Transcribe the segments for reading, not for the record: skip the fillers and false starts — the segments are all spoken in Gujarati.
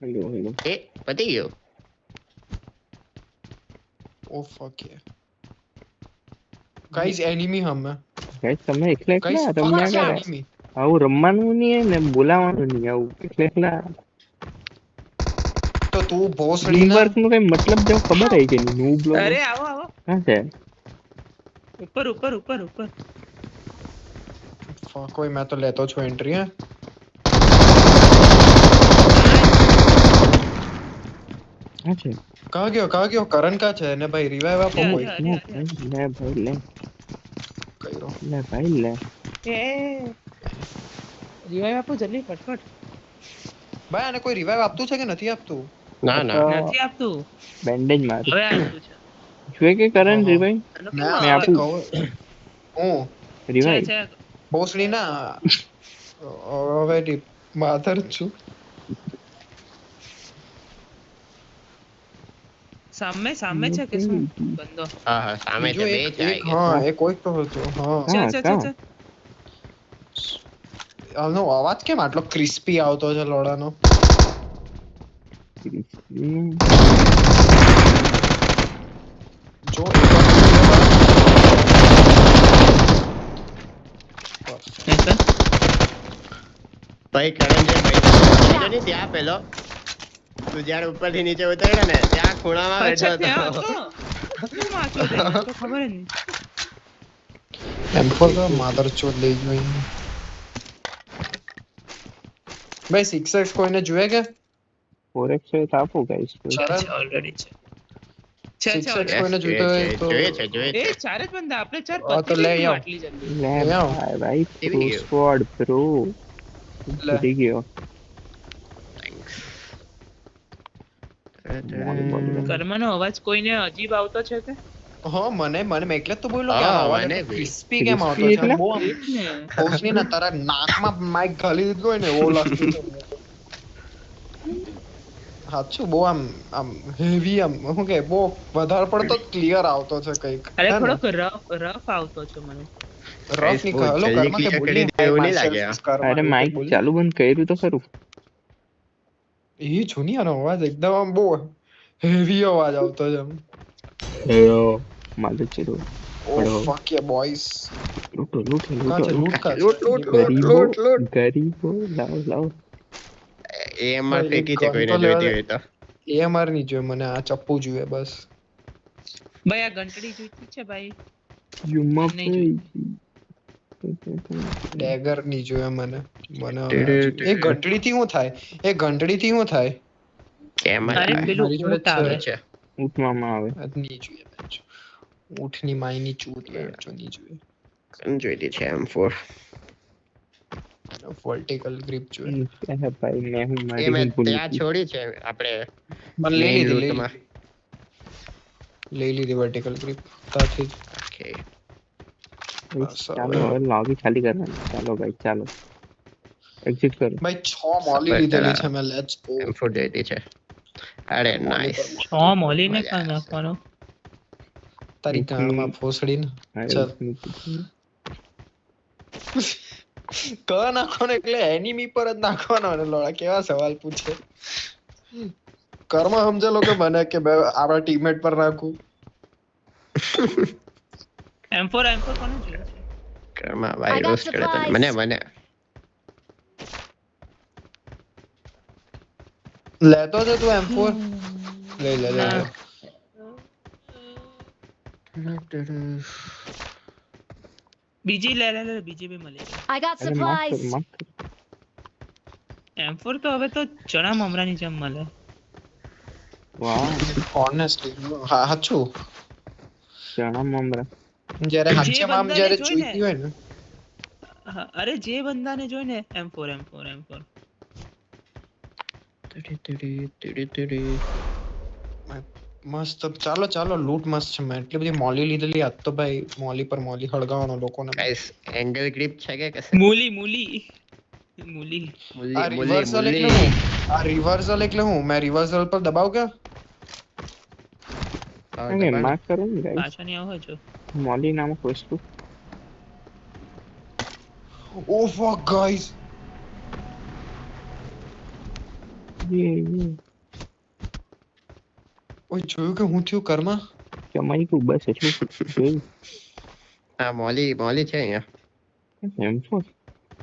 હેલો એ પતી ગયો. ઓ ફક યાર ગાઈસ એનિમી હમે ગાઈસ તમે એકલા ગાઈસ એકલા ફક રમ્યા કરો. એનિમી આવું રમવાનું નહીં ને બોલાવાનું નહીં આવું એકલા એકલા. તો તું ભોસડી ટીમ ના વર્ક નું કઈ મતલબ જેવું ખબર હે કે નહીં નૂબ લોકો અરે આવો આવો ક્યાં છે ઉપર ઉપર ઉપર ઉપર ફક કોઈ मैं तो लेतो છું एंट्री है ક્યાં છે कहाँ गयो करण का છે ને ભાઈ રિવાઇવ આપો કોઈ લે ભાઈ લે કઈરો લે ભાઈ લે એ રિવાઇવ આપો જલ્દી ફટફટ ભાઈ આને કોઈ રિવાઇવ આપતું છે કે નથી આપતું ના ના નથી આપતું બેન્ડેજ મારું હવે આપતું છે જોઈએ કે કરણ રિવાઈ આનો ના કેવો મેં અવાજ આપું હું છે રિવાઈ છે ભોસડી ના હવે માથર છું સામે સામે છે કે શું બંદો હા હા સામે છે બીજો બે એક છે એક હા એ કોઈક તો હતો હા છે હા, છે કાં? છે આનો અવાજ કેમ આટલો ક્રિસ્પી આવતો છે લોડાનો જો ભાઈ કરણ જે ભાઈ નહીં ત્યાં પેલો તું જ્યારે ઉપરથી નીચે ઉતર્યો ને ત્યાં ખૂણામાં બેઠો અચ્છા ત્યાં હતો. હતો શું વાંચ્યો તે? મને તો ખબર જ નહીં એમ પર માધર ચોદ લઈ ગયો ભાઈ 6x કોઈને જોઈએ કે 4x છે તો આપો ગાઈસ સરળ ઓલરેડી છે 6x already. કોઈને જોઈએ જોઈતો હોય તો જોઈએ છે જોઈએ એ છે ચાર જ બંદા આપણે ચાર હા, તો પતી લઈ ગયું આવો. આટલી જલ્દી લે લે આવો. ભાઈ એવી પ્રો ગયો. સ્ક્વોડ પ્રો લે. ભૂલી ગયો કર્મનો અવાજ કોઈને અજીબ આવતો છે કે હા મને મેં એટલે જ તો બોલ્યો કે હા, આનો અવાજ મને એટલો બી. ક્રિસ્પી કેમ આવતો Crispy છે આમ એટલે? બહુ આમ એ જ ને ભોસડી ના તારા નાકમાં માઈક ઘાલી દીધું હોય ને એવો લાગતું છે મને તો. સાચું બહુ આમ હેવી આમ શું કે બહુ વધારે પડતો ક્લિયર આવતો છે કઈક અરે હે ને? થોડોક રફ આવતો છે મને રફ ની બહુ હલો જલ્દી કર્મ કે clear બોલી કરી દે એવું નહીં લાગે આ. અરે માઈક ચાલુ બંધ કર્યું તો ખરું એ જૂની આનો અવાજ એકદમ આમ બહુ હેવી અવાજ આવતો છે આમ માલો ચલો ઓ પડો. ફક યે બોયસ લૂટો લૂટો કાં છે લૂટો લૂટ કાં છે? લૂટ, લૂટ, લૂટ. ગરીબો લૂટ. ગરીબો લાવ લાવ એમાં ભાઈ, ફેંકી એક છે gun કોઈને તો લેવા જોઈતી દે. હોય તો એ અમારે નહીં જોઈએ મને આ ચપ્પુ જોઈએ બસ ભાઈ આ ઘંટડી જોઈતી છે ભાઈ યુમા નહીં જોઈતી. ડેગર નહીં જોઈએ મને મને હવે ટીડી, આ જોઈએ. એ ટીડી. ઘંટડી થી શું થાય એ ઘંટડી થી શું થાય એમાં અરે લાગે. પેલું મારી જોડે ઊંટ આવે છે ઉઠવામાં આવે આ નહીં જોઈએ બેન્ચ. ઊંટની માયની ચૂત બેન્ચો નહીં જોઈએ કન જોઈતી છે M4 વર્ટિકલ ગ્રીપ જોઈએ હે ભાઈ મેં હું એ મારી મેં હું ભૂલી ત્યાં ગઈ. છોડી છે આપણે મને લઈ main લીધી route માં. લઈ લીધી વર્ટિકલ ગ્રીપ ત્યાંથી જ. Okay. બસ ચાલો હવે. હવે લોબી ખાલી કરવાની ચાલો ભાઈ ચાલો એક્ઝિટ કરો ભાઈ 6 મોલી લીધેલી છે મેં લેટ્સ ગો M4 જોઈતી છે અરે નાઈસ મોલીને કાં નાખવાનો તારી ગાણમાં ફોસડીને ચાલ ક નાખવાનો એટલે એનિમી પર જ નાખવાનો ને લોડા કેવા સવાલ પૂછે કર્મ સમજેલો કે મને કે બે આપણા ટીમમેટ પર નાખું M4 કોને જોઈએ છે ઘરમાં I ભાઈ got રોસ્ટ કરે તને supplies. મને લેતો છે તું M4 લઈ લે લઈ લે બીજી લે બીજી બી મળી I got અરે માફ કર supplies. માફ કર જાય M4 તો હવે તો ચણા મમરાની જેમ મળે વાહ ઓનેસ્ટલી હા હાચું ચણા મમરા જ્યારે જે હાચેમાં આમ બંદાને જ્યારે જોઈને. જોઈતી હોય ને હા, અરે જે બંદાને જોઈને M4 મસ્ત ચાલો લૂટ મસ્ત છે મેં એટલી બધી મોલી લીધેલી આજ તો ભાઈ મોલી પર મોલી હળગાવાનો લોકોને ગાઈસ એંગલ ગ્રીપ છે કે કશે મૂલી આ રિવર્સલ એટલે હું મેં રિવર્સલ પર દબાવ કે ઓકે માફ કરો ને ગાઈસ પાછો નહીં આવો છો મોલી નામક વસ્તુ ઓ ફક ગાઈસ ये ઓય જોયું કે હું થયું કર્મા કમાઈ ગયું બસ એટલું જોયું. હા મોલી છે અહીંયા. M4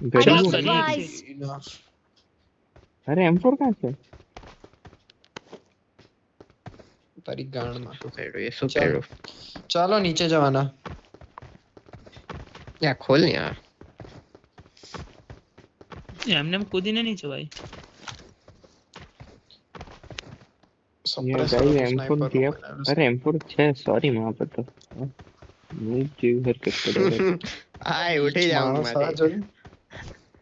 I ઘરે got ગયું. supplies. અરે M4 ક્યાં છે? તારી ગાંડમાં શું કર્યું એ શું ચાલો. કર્યું? ચાલો નીચે જવાના યા ખોલ ને યાર. એમને એમ કૂદીને નહીં જવાય. ये गाइस M4 दिया. अरे M4 છે સોરી માં પર તો મૂવ જેવી હરકત કરે. હાય ઉઠી જાવ મારી.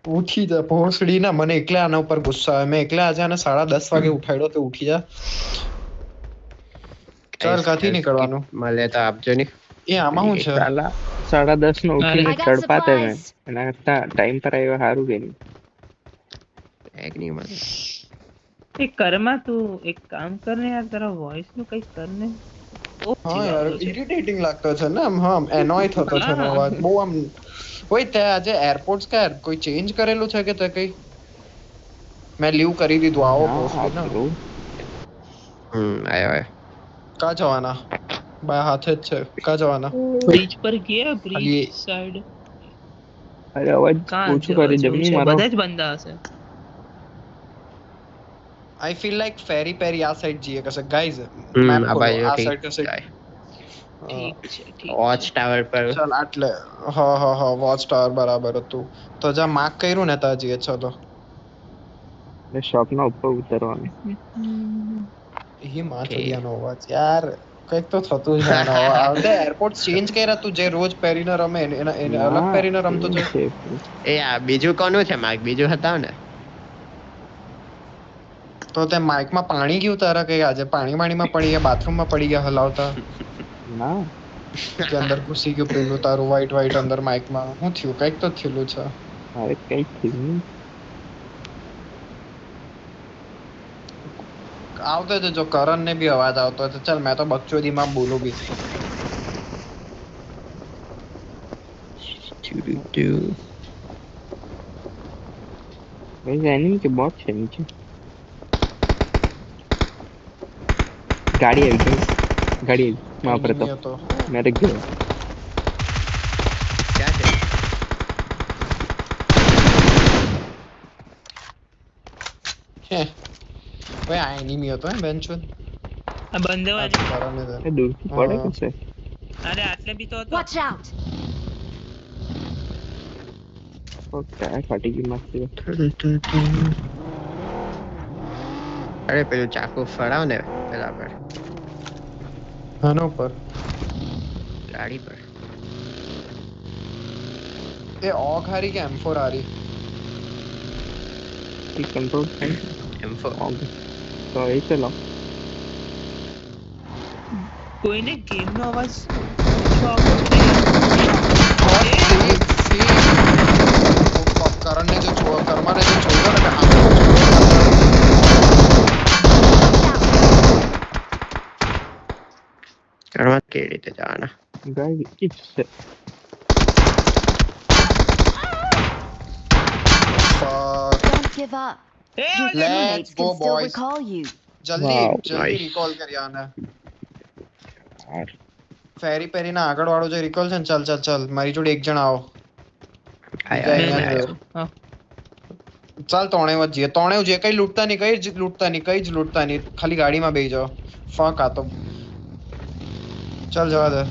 ઉઠી જા ભોસડી ના મને એકલા આના ઉપર ગુસ્સા આવે મેં એકલા આજે આને 10:30 વાગે ઉઠાડ્યો તો ઉઠી જા ચાલ કાથી નીકળવાનું મળે તો આપજો ને. એ આમાં હું છે સાલા 10:30 નો ઉઠીને I got તડપાતે મેં supplies. એના કરતા ટાઈમ પર આવ્યો સારું કે નહીં. એક નહીં મળે. એ કરમાં તું એક કામ કર ને યાર તારા વોઇસ નું કઈ કર ને. હા યાર ઇરિટેટિંગ લાગતો છે ને આમ હા એનોય થતો છે એનો અવાજ બહુ આમ ઓય તે આજે એરપોર્ટ્સ કા કોઈ ચેન્જ કરેલું છે કે તે કઈ મેં લીવ કરી દીધું આવો ભોસડી ના bro. આયો કા જવાના બા હાથે જ છે કા જવાના બ્રિજ પર ગયા બ્રિજ ખાલી- સાઈડ અરે અવાજ કાં ઓછું કરી જમની મારો. બધા જ બંદા હશે. આઈ ફીલ લાઈક ફેરી પેરી આ સાઈડ જઈએ કશે ગાઈઝ આ મેપ બાજુ આ ઠીક સાઈડ કશે ઠીક છે ઠીક વોચ ટાવર પર ચાલ આટલે હા વોચ ટાવર બરાબર હતું તો જા માર્ક કર્યું ને તા જઈએ ચલો શોપ ના ઉપર ઉતરવાનું. એ માથુડિયાનો અવાજ યાર કંઈક તો થતું જ આનો આવતે એરપોર્ટ ચેન્જ કર્યા તું જે રોજ પહેરીને રમે એને અલગ પહેરીને રમતો છે એ આ બીજું કોનું છે માર્ક બીજું હતા ને તો તે માઇકમાં પાણી ગયું તારા કઈ આજે પાણીમાં પડી ગયા બાથરૂમમાં પડી ગયા હલાવતા ના કે અંદર ઘૂસી ગયું પેલું તારું વ્હાઈટ અંદર માઇકમાં શું થયું કંઈક તો થયેલું છે અરે કઈ થયું નહીં. આવતો હતો જો કરણ ને બી અવાજ આવતો હતો ચાલ મેં તો બકચોદીમાં બોલું બી गाइस एनिमी के बॉट છે નીચે. गाड़ी આવી ગાડી આવી वहां पर तो તો मेरे घर ક્યાં છે ભાઈ આ એનિમી હતો હે બેન્ચ આ બંદે વાળી કરણ ને એ દૂર થી પડે હા. કશે. અરે આટલે બી તો હતો. Watch out! ઓકે ફાટી ગઈ મસ્તી. અરે પેલું ચાકુ ફરાવ ને પેલા પર આનો ઉપર ગાડી પર એ ઓગ હારી કે M4 હારી ઈ કંટ્રોલ M4 ઓકે તો એ ચલો. કોઈને ગેમ નો અવાજ ઓછો આવતો કરણ ને જો કર્માને જો છોડ્યો ને કરવા કેવી રીતે જવાના guys it's Don't give up. એ Your Let's teammates go, can still boys. recall you. જલ્દી Wow, જલ્દી nice. રિકોલ કરી આને ફેરી પેરીના આગળ વાળો જે રિકોલ છે ને ચાલ મારી જોડે એક જણ આવો આયો, જય આયો. હિન્દ. હા. ચાલ ત્રણેવ જ જઈએ ત્રણેવ જે કઈ લૂંટતા નહીં કઈ જ લૂંટતા નહીં ખાલી ગાડીમાં બેસી જાઓ ફક આ તો ચાલ જવા દે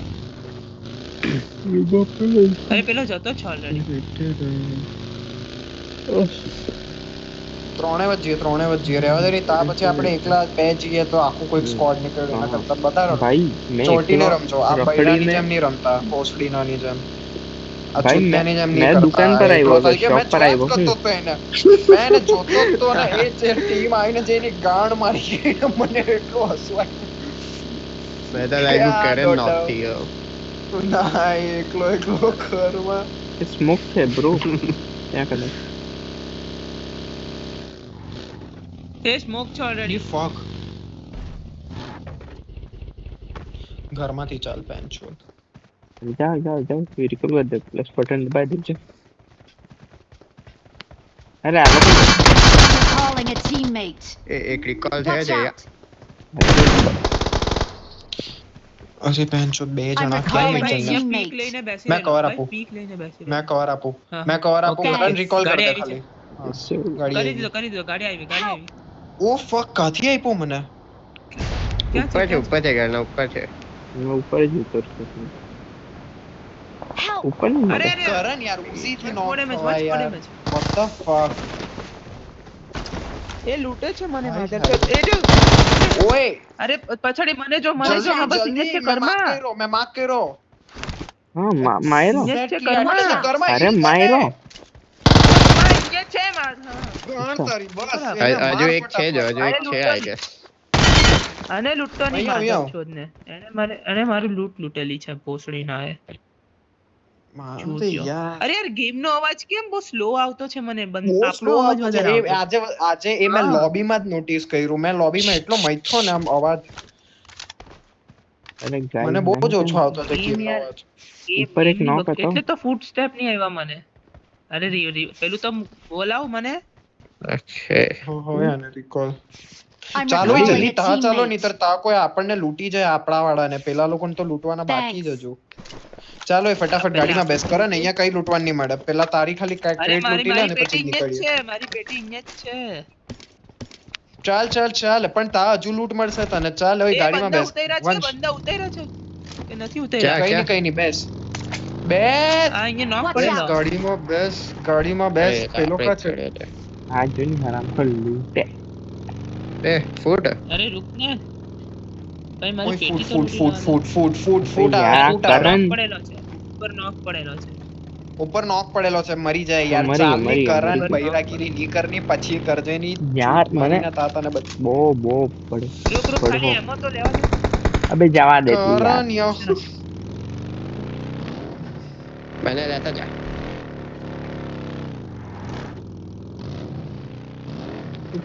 અરે પેલો જતો છે ઓલરેડી. ત્રણેવ જ જઈએ રહેવા દે નહીં તા પછી આપણે એકલા બે જઈએ તો આખું કોઈક સ્કોડ નીકળે એના કરતા બધા રમો. ભાઈ મેં ચોટીને એકલો રમજો આ બૈરાની રખડીને જેમ નહીં રમતા ભોસડીનાની જેમ આ ભાઈ, ચૂતિયાની જેમ નહીં મેં કરતા. દુકાન પર એકલો આવ્યો, થઈ ગયો, મેં શોપ પર જોયા જ આવ્યો. કરતો હતો એને. મેં એને જોતો જ હતો ને એ જે ટીમ આવીને જે એની ગાંડ મારી ગઈ ને મને એટલું હસવું આવ્યું. મેં તો લાગ્યું ક્યાં કરે દોડાવ? knock થઈ ગયો ના એ એકલો ઘરમાં સ્મોક છે બ્રો ત્યાં કને એ સ્મોક છે ઓલરેડી. ફક ઘરમાંથી ચાલ પેન છો જાઓ રિકોલ કરી દે પ્લસ બટન દબાઈ દેજો. અરે આ લોકો Calling a a teammate. એક રિકોલ થયો Watch છે out. અરે પેન્ચો બે જણા I'm ક્યાં recalling નીચે a ગયા? teammate. પીક લઈને બેસી મેં રહેલો cover ભાઈ, આપું. પીક લઈને બેસી મેં રહેલો. કવર આપું હા. મેં કવર આપું Okay. કરન રિકોલ કર ગાડી દે આવી ખાલી હા, શું? ગાડી કરી આવી. દીધો ગાડી આવી ગાડી આવી. ઓ ફક કાથી આપ્યો મને ક્યાં છે ઉપર છે ઘરના ઉપર છે मैं ऊपर ही उतरता हूँ। Help. ऊपर नहीं અરે मरे। અરે કરન યાર ઉસી થી Watch નોક for damage, થવાય watch for યાર damage. what the fuck એ લૂંટે છે મને હાય, માધર હાય. એ જો ઓય અરે પછાડી મને જો જલ્દી હા બસ જલ્દી ઇન્જેક્ટ છે મેં માર્ક કરમાં કર્યો મેં માર્ક કર્યો हाँ मायरो। ઇન્જેક્ટ છે Exactly, કરમાં એટલે કરમાં अरे ઈ मायरो। ઇન્જેક્ટ છે માર હા. ગણ તારી બસ બરાબર. એને હજુ માર એક છે જ ફટાફટ. હજુ એક અરે છે લૂંટો આઈ ગેસ આને લૂંટતો નહીં અહીંયા, માધવ છોડને એને મારું લૂંટ લૂંટેલી છે ભોસડી ના એ મારે ચૂતિયો. યાર અરે યાર ગેમ નો અવાજ કેમ બહુ સ્લો આવતો છે મને બહુ આપણો સ્લો અવાજ આવતો છે વધારે એ આવતો. આજે એ મેં હા. લોબીમાં જ નોટિસ કર્યું મેં લોબીમાં એટલો મથ્યો ને આમ અવાજ अरे गाड़ी મને બહુ જ नहीं ઓછો આવતો હતો ગેમ ગેમનો યાર અવાજ ऊपर एक knock હતો. એટલે તો ફૂટ સ્ટેપ નહીં આવ્યા મને. અરે પેલું તો બોલાવ મને. ઓકે હવે આને recall. I'm ચાલો ઈ recalling જલ્દી a તા ચાલો teammate. નહીતર તા કોઈ આપણને લૂંટી જાય આપણા વાળાને પેલા લોકોને તો લૂંટવાના બાકી જ Thanks. હજુ ચાલો એ ફટાફટ પેલા ગાડીમાં બેસ કરે ને અહીંયા કઈ લૂંટવાનું નહીં મળે પેલા તારી ખાલી અરે ક્રેટ મારી લૂંટી લે મારી ને પછી પેટી જ અહીંયા જ નીકળીએ છે મારી પેટી અહીંયા જ છે. ચાલ ચાલ ચાલ પણ તા હજુ લૂંટ મળશે તને ચાલ હવે એ ગાડીમાં બંદા બેસ ઉતર્યા છે વંશ બંદા ઉતર્યા છે કે નથી ક્યાં? ઉતર્યા કઈ નહીં બેસ બેસ આ અહીંયા નોક Watch બેસ out. પડેલો. ગાડીમાં બેસ પેલો કા છે आज जो नहीं हराम को लूटे। એ ફૂટ અરે રૂક ને ભાઈ મારી ઓય પેટી તો ફૂટ લૂંટી ફૂટ ફૂટ લેવાની. ફૂટ ફૂટ યાર, આવે ફૂટ આવે કરણ. નોક પડેલો છે ઉપર નોક પડેલો છે. ઉપર નોક પડેલો છે મરી જાય યાર મરી ગયો, ચાલની મરી ગયો, કરણ મરી ગયો. બૈરાગીરી ની કરની પછી કરજે ની यार मैंने મારીને તાતાને બચ बो पड़े રૂક રૂક ખાલી पड़ो। એમો તો લેવા દે. अबे जवा दे तू यार। કરણ યો મને લેતા જા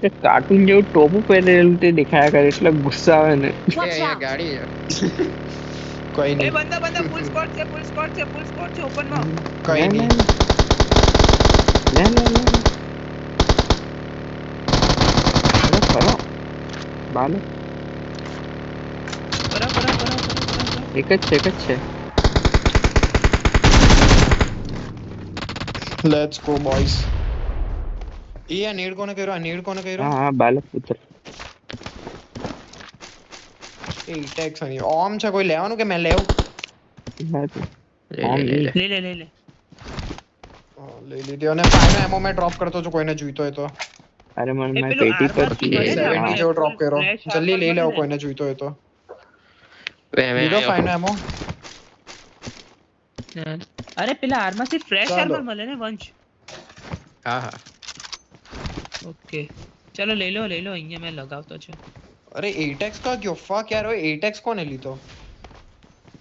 તે કાર્ટૂન જેવું ટોપું પહેરેલું તે દેખાયા કરે એટલે ગુસ્સા આવે ને એ Watch અહીંયા out. ગાડી છે કોઈ એ નહીં બંદા ફૂલ સ્કોર છે ઓપનમાં. કઈ ले, નહીં ले, ले, ले, ले। अरे करो बालो બરાબર एक જ છે લેટ્સ ગો બોયઝ એ આ નીડ કોને કર્યો हाँ हाँ बालो पुत्र એ ટેક્સ નહીં ઓમ છે કોઈ લેવાનું કે મેં લેવું बात લે, આમ લે, લે. લે લઈ લીધી અને ફાઈનો એમો મેં ડ્રોપ કરતો છું કોઈને જોઈતો હોય તો अरे मन ए, मैं पेलो पेटी पर आर्मर थी की है ना, 70 हाँ। જેવો ડ્રોપ કર્યો Flash જલ્દી લઈ armor લેવો મળે. કોઈને જોઈતો હોય તો મેં લીધો આવ્યો. ફાઈનો એમો અરે પેલા આર્મરથી ફ્રેશ ચાલો. આર્મર મળે ને વંશ. હા હા ઓકે ચાલો લઈ લો અહીંયા મેં લગાવતો છું. અરે એટેક્સ કા ગયો ફક યાર ઓય એટેક્સ કોને લીધો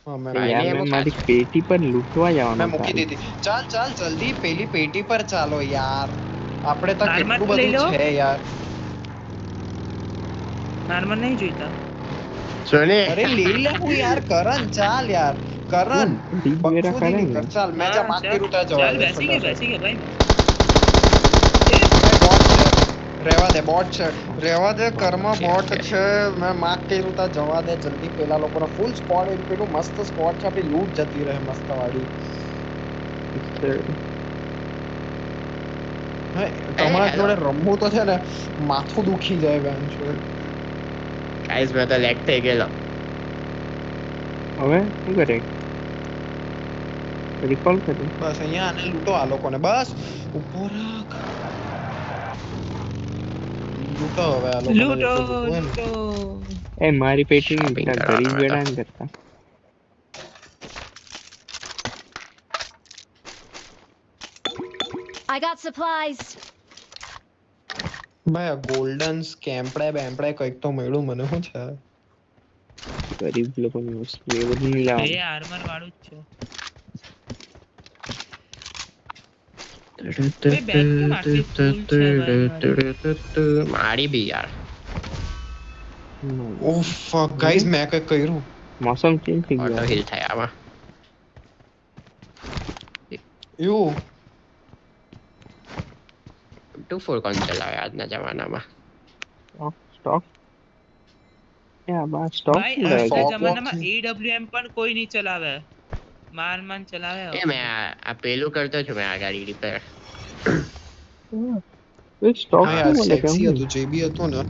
હા મેં ભાઈ, यार એને मैं એવો मारी કાચ. पेटी पर लूटवा મેં जावानो મૂકી દીધી ચાલ ચાલ જલ્દી પેલી પેટી પર ચાલો યાર આપણે તો આર્મર કેટલું લઈ લો. બધું છે યાર આર્મર નહીં જોઈતા. સોની અરે લઈ લે હું યાર કરણ ચાલ યાર કરણ ડીપ વગેरह બકફુદી નહીં करेंगे કર ચાલ મેં જા માર્ક કર્યું ત્યાં જવા ચાલ દે બેસી ગયા ભાઈ. બોટ છે રહેવા દે કર્મ બોટ છે મેં માર્ક કર્યું ત્યાં જવા દે જલ્દી પેલા લોકોનો ફૂલ સ્કોડ પેલું મસ્ત સ્કોડ છે આપણી લૂટ જતી રહે મસ્ત વાળી હે તમારા જોડે રમવું તો છે ને માથું દુખી જાય બેન છે ગાઈસ મેં તો લેગ થઈ ગયેલો હવે શું કરે રિકોલ કરે બસ અહીંયા આને લૂંટો આ લોકોને બસ ઉભો રાખ લૂંટો હવે આ લોકોને લૂંટો જેટલું લૂંટવું હોય ને. લૂંટો. એ મારી પેટી ની Shopping ગરીબ કરવાનો વેડા ને કરતા I got supplies. ભાઈ આ ગોલ્ડન સ્કેમ્પડે બેમ્પડે કંઈક તો મળ્યું મને શું છે ગરીબ લોકોની વસ્તુ એ બધું નહીં એ લાવવાનું આર્મર વાળું જ છે. મારી બી યાર ઓ ફક ગાઈસ મેં કંઈક કર્યું મોસમ ચેન્જ થઈ ઓટો ગયો હિલ થાય આમાં યુ R24 કોણ ચલાવે આજના જમાનામાં? સ્ટોક યા બા સ્ટોક ભાઈ લે, આજના ફોક જમાનામાં વોક AWM પણ કોઈ નહીં ચલાવે. માન ચલાવે. એ મેં આ પેલું કરતો છું મેં આ ગાડી રિપેર. એ સ્ટોક હા શું યાર મળે કે સેક્સી હું હતું જે બી હતું ને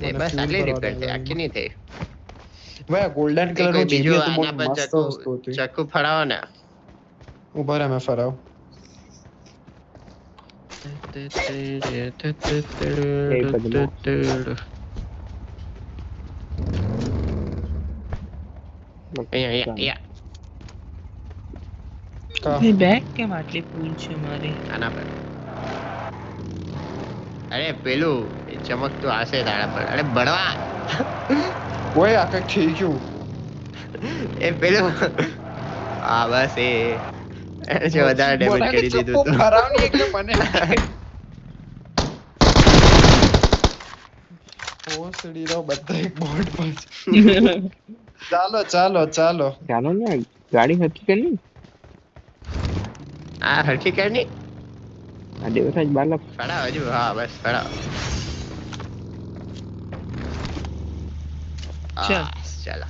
એ મને બસ fuel આટલી ભરવા રિપેર દે થઈ, આખી નહીં થઈ. ભાઈ ગોલ્ડન એ કલર કોઈ નું જે બી બીજું હતું બહુ આના પર મસ્ત વસ્તુ હતી ચક્કુ ફરાવો ને. ઉભા રહે મેં ફરાવ એ બદલો અહીંયા કા ભાઈ બેગ કેમ આટલી ફૂલ છે મારી? આના પર. અરે પેલું એ ચમકતું હશે તારા પર. અરે બળવા ઓય આ કઈક થઈ ગયું એ પેલું હા બસ એ જે વધારે ડેમેજ બોલાને કરી ચપ્પુ દીધું તું. ફરાવની એટલે મને ઓસડી રહો બધા એક બોર્ડ પર ચાલો ચાલો ચાલો ચાલો ને ગાડી હતી કે નહીં આ હરખી કર ની આ દેવરાજ બાલક ફડાવ હજુ. હા બસ ફડાવ. ચાલ. ચાલો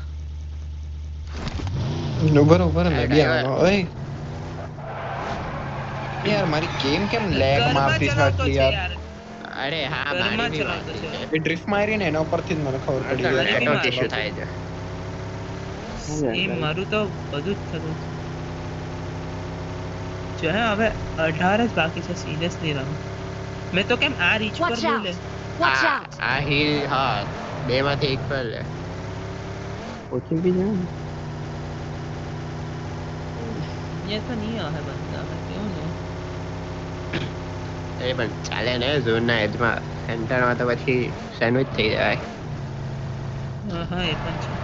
ઉભર ઉભર મેં બી driver. આવવાનો ઓય યાર મારી ગેમ કેમ લેગ ઘરમાં મારતી છે ચલાવતો આટલી છે યાર યાર. અરે હા ઘરમાં મારી બી ચલાવતો વાત છે. છે. એ ડ્રિફ્ટ મારી ને એના ઉપરથી જ મને ખબર પડી એટલે ગઈ. network issue થાય છે. એ મારું તો બધું જ થતું છે. હવે 18 જ બાકી છે. સિરિયસલી રમ મેં તો કેમ આ રીચ પર Watch લઉં out. લે. Watch આ out. આ હિલ હા બે માંથી એક પર લે. કોચિંગ બી જાવ ને ये तो नहीं है बंदा मैं क्यों नहीं એ પણ ચાલે ને ઝોન ના એજમાં સેન્ટરમાં તો પછી સેન્ડવિચ થઈ જાય. हाँ ये पण છે.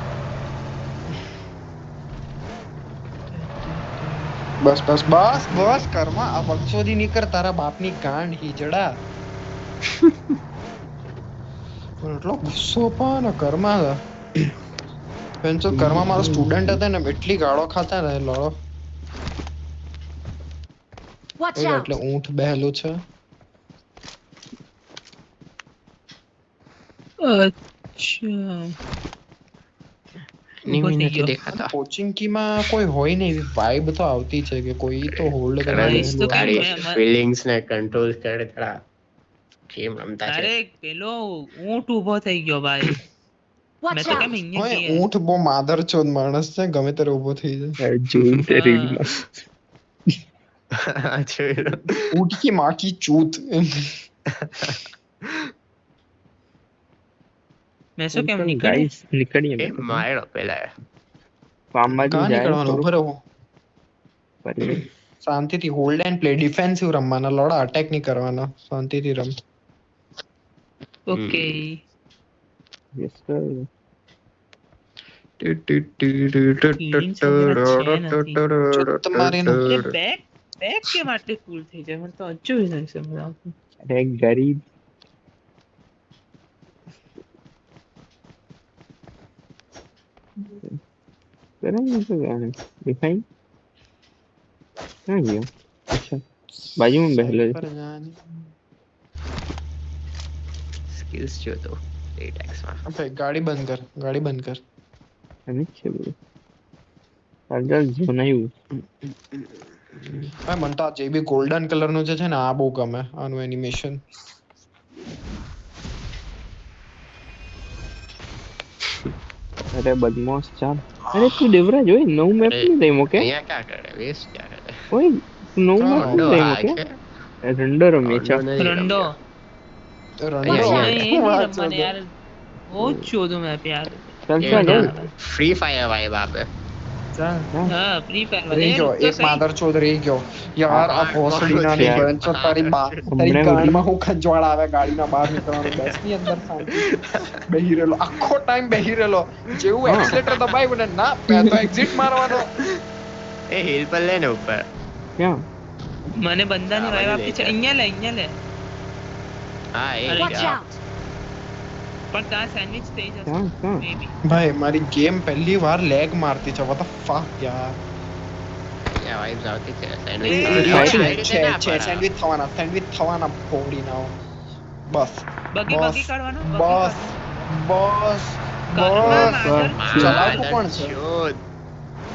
બસ બસ બસ બસ કરમાં આ બક્ષોદી નીકળ તારા બાપની ગાંડ હિજડા પણ એટલો ગુસ્સો પણ કરમાં પેન્સો કરમાં મારો સ્ટુડન્ટ હતા ને એટલી ગાળો ખાતા ને લડો Watch out. એટલે ઊંટ બેહેલું છે અચ્છા નિમી ઊભો થઈ નથી ગયો. દેખાતા. કોચિંગ કી માં કોઈ હોય ને એવી વાઇબ તો આવતી છે કે કોઈ તો હોલ્ડ કરે Guys, તો કેમ તારી મેં- ફીલિંગ્સ ને કંટ્રોલ કરે થોડા ગેમ રમતા છે. અરે પેલો ઊંટ ઊભો થઈ ગયો ભાઈ. મેં Watch તો કેમ out. અહીંયા હોય ગયા. ઊંટ બહુ માદરચોદ માણસ છે ગમે ત્યારે ઊભો થઈ જાય જોયું તે હા. રીલમાં જોઈ લો. ઊંટ કી માં કી ચૂત મેં શું કેમ નીકળી ગાઈસ નીકળીએ એ માર્યો પેલા. ફાર્મ બાજુ કાં જાય નીકળવાનું ઉભો રહો ફરી શાંતિથી હોલ્ડ એન્ડ પ્લે ડિફેન્સિવ રમવાના લડા અટેક નહીં કરવાના શાંતિથી રમ ઓકે. યસ સર તમારીનું અરે બેગ કેમ આટલી ફૂલ થઈ જાય મને તો હજુ નહીં સમજ આવતું. અરે ગરીબ કરાંगे तो गाने दिखाई कहाँ गया अच्छा बाजू में बहलो પર જાની. સ્કિલ્સ જો તો 8x માં. અબે ગાડી બંધ કર अरे छे बोलो अगर જોનાયું ભાઈ મને તો આ જે બી ગોલ્ડન કલર નું જે છે ને આ બહુ ગમે આનું એનિમેશન अरे बदमाश चाल अरे तू देवराज ओए नौ मैप अरे, नहीं दे मोके અહીંયા ક્યાં કરે વેસ્ટ ક્યાં કરે. ओए नौ हाँ, मैप રોંડો नहीं दे હા मोके છે. रंडर में चा રોંડો નથી રંડો રમ્યો. રંડો અહીંયા, નહીં અહીંયા. વાત રમવાને છે. યાર બહુ જ ચોદું મેં યાર. चल એ चल તો ફ્રી ફાયર વાઇબ આપે. હા ફ્રી ફાયર રહી ગયો એક માદરચોદ રહી ગયો યાર આ ભોસડી ના ની યાર. બંચો તારી હમણાં ગાંડમાં હું ખંજવાળ આવે ગાડીના બહાર નીકળવાનું બેસ ની અંદર શાંતિ બેહી રહેલો આખો ટાઈમ બેહી રહેલો જેવું હા. એક્સિલેટર દબાવ્યું ને ના મેં તો એક્ઝિટ મારવાનો એ હિલ પર લે ને ઉપર. क्या મને બંદાની આ વાઈબ બાજુ આપી છે. લઈ અહીંયા લે હા એ અરે, Watch જા. out. પણ ત્યાં સેન્ડવિચ થઈ જશે क्या क्या મે બી. ભાઈ મારી ગેમ પહેલી વાર લેગ મારતી છે what the fuck યાર વાઇબ્સ આવતી છે એ સેન્ડવિચ થવાના ફોડી નાઓ બસ બગી બસ, બગી કાઢવાનો બસ બસ ઘરમાં બસ માધર ચલાવતો કોણ છે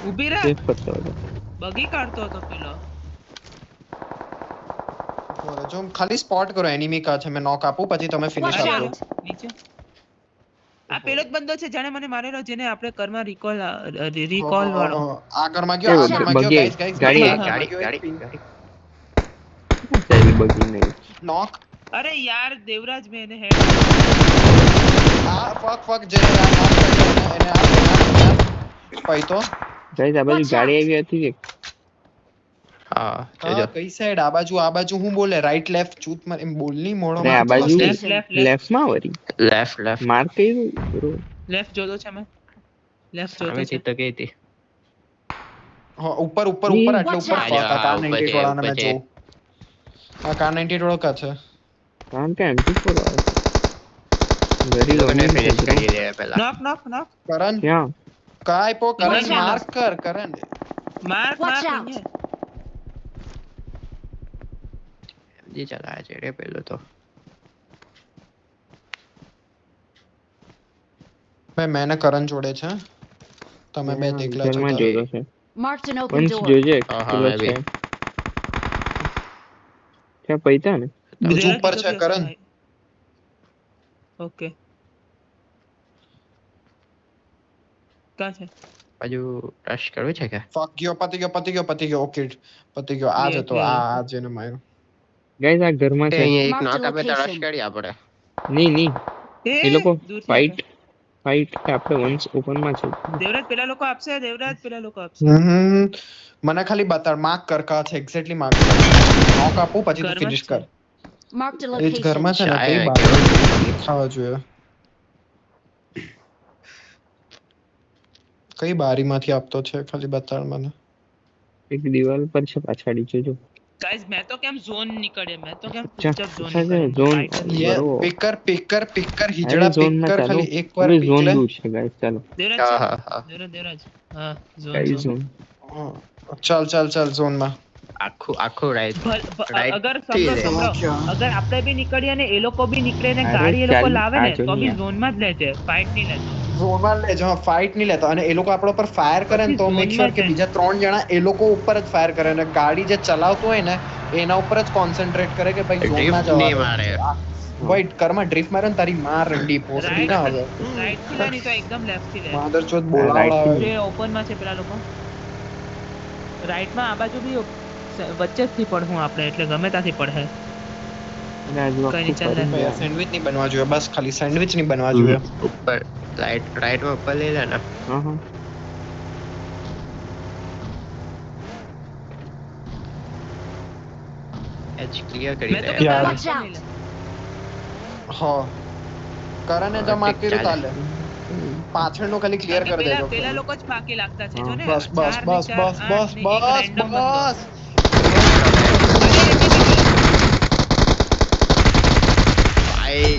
ઊભી રહે સેફ કરતો હતો બગી કાઢતો હતો પેલો બોલો જો ખાલી સ્પોટ કરો એનિમી કા છે મેં નોક આપું પછી તમે ફિનિશ Watch આપો out. નીચે આ પેલો જ બંદો છે જેને મને મારેલો જેને આપણે કર્મા રિકોલ વાળો આગળમાં ગયો બગી, ગાઈસ ગાડી, ગાડી ચાલી બગી નહીં નોક અરે યાર દેવરાજ મેં એને હેડ ફક જે આ નોક કર્યો એને આ પૈતો ગાઈસ આ બાજુ Watch ગાડી out. આવી હતી કે હા જોજો કઈ સાઈડ આ બાજુ હું બોલે રાઈટ લેફ્ટ ચૂત માં એમ બોલની મોડો અરે આ બાજુ લેફ્ટ લેફ્ટ માં વળી લેફ્ટ માર્ક કર્યું bro. લેફ્ટ જોતો છે મેં લેફ્ટ જોતો સામે છે તો ગઈ હતી ઉપર એટલે Watch ઉપર out. ફક આ કાર 98 વાળાને મેં પછી. જો આ કાર 98 વાળો કા છે કારણ કે MP4 આવે ગરી લોકોને લોકોને ફિનિશ કરી દે પહેલા નોક નોક નોક કરણ ક્યાં કાઈ પો કરણ Watch out. માર્ક કર કરણ માર્ક Watch માર્ક out. અહીંયા. જી ચલાય છે રે પેલો તો મેને કરણ જોડે છે તમે બે દેખલા છો ઘરમાં જોયો છે Marked an open વંશ door. જોજે હા, પેલો મેં છે બી. ક્યાં પૈતા ને હજુ ઉપર છે કરણ ઓકે ક્યાં છે બાજુ રશ કરવું છે કે ફક ગયો પતી ગયો ઓકે પતી ગયો આ જ હતો આ જેને માર્યો ગાઈસ આ ઘરમાં છે અહીંયા એક Mark the નોક આપે તો રશ location. કરી આપણે નહીં એ લોકો દૂરથી ફાઇટ આપણે વંશ ઓપન માં છે આપે. દેવરાજ પેલા લોકો આપશે દેવરાજ પેલા લોકો આપશે મને ખાલી બતાડ માર્ક કર કા છે એક્ઝેક્ટલી માર્ક નોક આપું પછી તું ઘરમાં ફિનિશ જ છે. કર Marked a એ જ ઘરમાં location. છે ને કઈ શાયદ બાર દેખાવા જોઈએ કઈ બારીમાંથી આપતો છે ખાલી બતાડ મને એક દિવાલ પર છે પાછાડી જોજો ગાઈસ મેં તો કેમ ઝોન નીકળે મેં તો કેમ અચ્છા ચૂપચાપ ઝોન અચ્છા નીકળે ઝોન યે બરોબર પિકર હિજડા ઝોન માં પિકર ચાલો ખાલી એકવાર હવે પીક ઝોન લે દૂર છે ગાઈસ ચાલો દેવરાજ હા, છે? હા, હા. દેવરાજ હા કઈ ઝોન ઝોન ચાલ ઝોન માં આખું રાઈટ Right અગર થી લે. સમજો અગર આપણે બી નીકળીએ ને એ લોકો બી નીકળે ને અરે ગાડી એ લોકો ચાલ, લાવે આ ને તો જોઈએ. બી ઝોન માં જ લે છે ફાઇટ નહીં લેતો ઝોન માં લેજો હા ફાઇટ નહીં લેતો અને એ લોકો આપણા ઉપર ફાયર કરે ને તો પછી મેક zone શ્યોર માં કે જાય. બીજા 3 જણા એ લોકો ઉપર જ ફાયર કરે અને ગાડી જે ચલાવતો હોય ને એના ઉપર જ કોન્સન્ટ્રેટ કરે કે ભાઈ ઝોન માં ડ્રિફ્ટ નહીં જવા મારે ભાઈ કરમાં ડ્રિફ્ટ મારે ને તારી માં રંડી પોસડી ના હવે રાઈટ થી લે નહીં તો એકદમ લેફ્ટ થી લે માદરચોદ right બોલાવડા થી. જે ઓપન માં છે પેલા લોકો રાઈટ માં આ બાજુ બી વચ્ચે જ થી પડવું આપણે એટલે ગમે ત્યાંથી પડે અને આજુ કઈ આખું નહીં, ચાલ ફરીને ભાઈ સેન્ડવિચ નહીં બનવા જોઈએ બસ ખાલી સેન્ડવિચ નહીં બનવા જોઈએ ઉપર રાઈટ માં ઉપર લઈ લે ને હા હા એચ ક્લિયર કરી મેં તો દે યાર. પેલા Watch out. હા કરને જો માર્ક કર્યું ચાલે. તાલે પાછળનું ખાલી ક્લિયર કરી દેજો પેલા લોકો જ બાકી લાગતા છે જો ને બસ બસ ચાર ને બસ ચાર, બસ આઠ બસ ને એક બસ random બંદો. બસ ભાઈ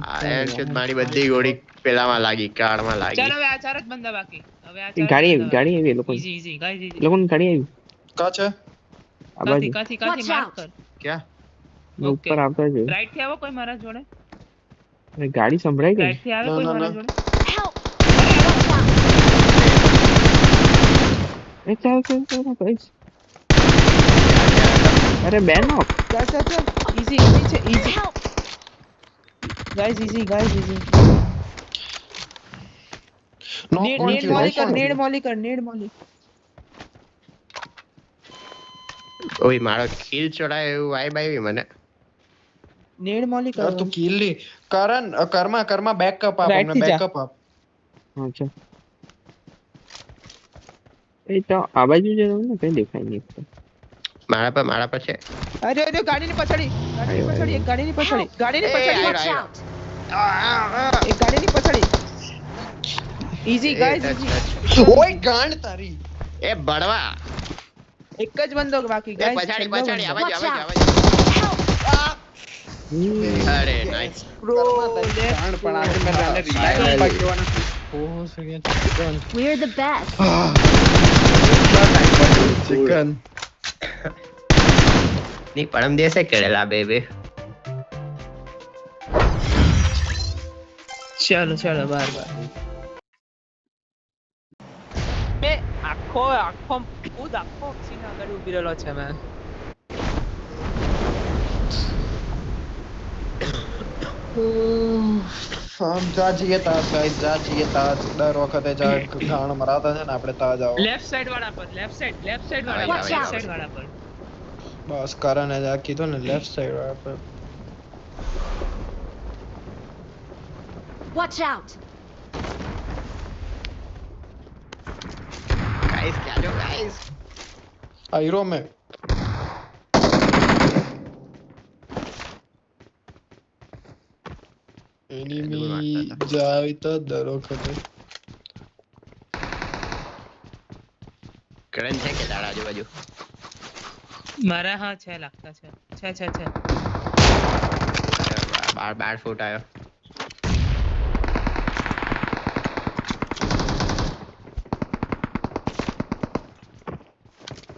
આ એમ મારી બધી ગોળી પેલામાં લાગી કારમાં લાગી ચાલ હવે આ ચાર જ બંદા બાકી હવે આ એ ગાડી આવી એ લોકો ઈઝી ઈઝી ગાઈસ એ ઈઝી લોકોની ગાડી આવી કા છે આ બાજુ કાથી Watch માર્ક out. કર ક્યાં મેં ઉપર આવતા છે રાઈટ થી આવો કોઈ મારા જોડે અને ગાડી સંભળાઈ ગઈ રાઈટ થી આવે ના, કોઈ ના, મારા ના. જોડે Help. Watch out. એ ચાલ ભાઈ અરે બેનો ચાલ ઈઝી ઈઝી છે ઈઝી Help. ગાઈસ ઈઝી નો કોણ નેડ થયું? મોલી કોણ કર થયું? નેડ મોલી ઓય મારો ખીલ ચડાય એવું વાઈબ આવી મને નેડ મોલી યાર તું કિલ લી કરમાં બેકઅપ આપ Right અમને થી જા. બેકઅપ આપ અચ્છા એ તો આ બાજુ જ ને કઈ દેખાય નહીં મારા પર છે અરે ગાડીની પછાડી એક ગાડીની પછાડી ગાડીની એ, પછાડી આયો, Watch આયો. out. એક ગાડીની પછાડી ઈઝી ગાઈસ એ, ઈઝી touch. ઓય ગાંડ તારી એ બળવા એક જ બંદો બાકી એ ગાઈસ પછાડી Watch આવાજ out. અરે નાઈસ કરમાં તારી ગાંડ પણ આજે મેં તને revive આપવા જવાના. ઓહો સગિયા We're the best. કેટલા time ચિકન ની પરમ દિવસે કરેલા બે ચાલો ચાલો બાર બે આખો ખુદ આખો સીન આગળ ઉભી રહેલો છે મેં આમ જા જઈએ તા ગાઈસ જા જઈએ તા દર વખતે જા ગાણ મરાતા છે ને આપણે તા જાઓ લેફ્ટ સાઈડ વાળા પર લેફ્ટ સાઈડ Watch out. વાળા પર બસ કરણે જા કીધું ને લેફ્ટ સાઈડ વાળા પર Watch out! ગાઈસ ક્યાં જો ગાઈસ આયરો મે એનિમી જાય તો દર વખતે કરંટ છે કે દાડા આજુબાજુ મારા હા છે લાગતા છે 12 ફૂટ આવ્યો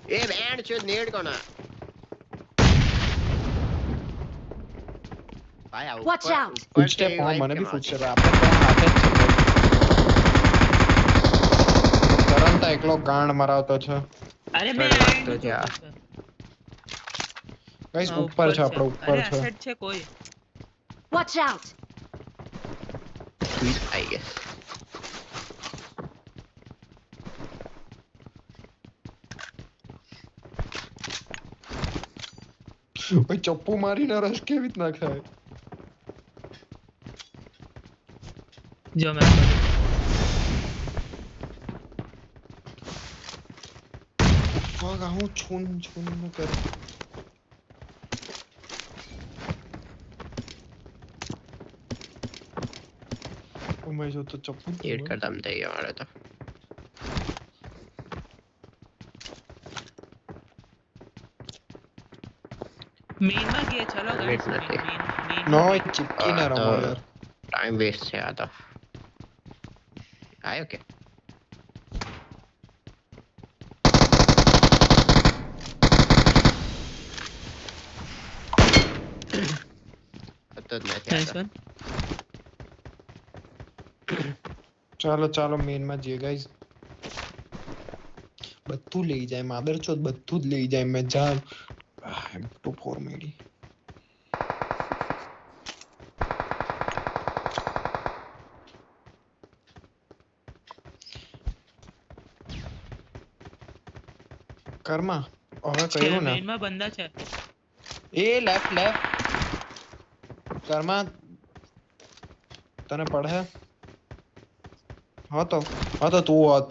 એ બેન્ડ છે નેડ કોના ભાઈ આવું Watch out. ફૂટસ્ટેપ હા મને બી ફૂટસ્ટેપ આપણે તો હાથે જ છે કરંટ એકલો ગાંડ મરાવતો છે અરે મેં બરાબર, આ તો એન્ડ જા. જોતો છે. ગાઈસ હા, ઉપર છે આપણો ઉપર અરે આ છે સાઈડ છે કોઈ Watch out! આઈ ગેસ ભાઈ ચપ્પુ મારીને રસ કેવી રીતના ખાય જો મેં વાહ હું છૂન ન કર ઓ મેં જો તો ચપ્પુ એડ કરતા થઈ ગયા મારે તો મેઇન માં ગયા ચલો ગાઈસ Wait નથી. મેઇન નો ચિપકી ના રમો યાર ટાઈમ વેસ્ટ છે આ તો આયો કે હતો જ નથી આ નાઈસ તો. વન ચાલો મેઇન માં જઈએ ગાઈસ બધું લઈ જાય માદરચોદ બધું જ લઈ જાય મેં જા M24 મેડી કર્મા હવે કર્યું ને મેઇન માં બંદા છે એ લેફ્ટ કર્મા તને પડે હા તો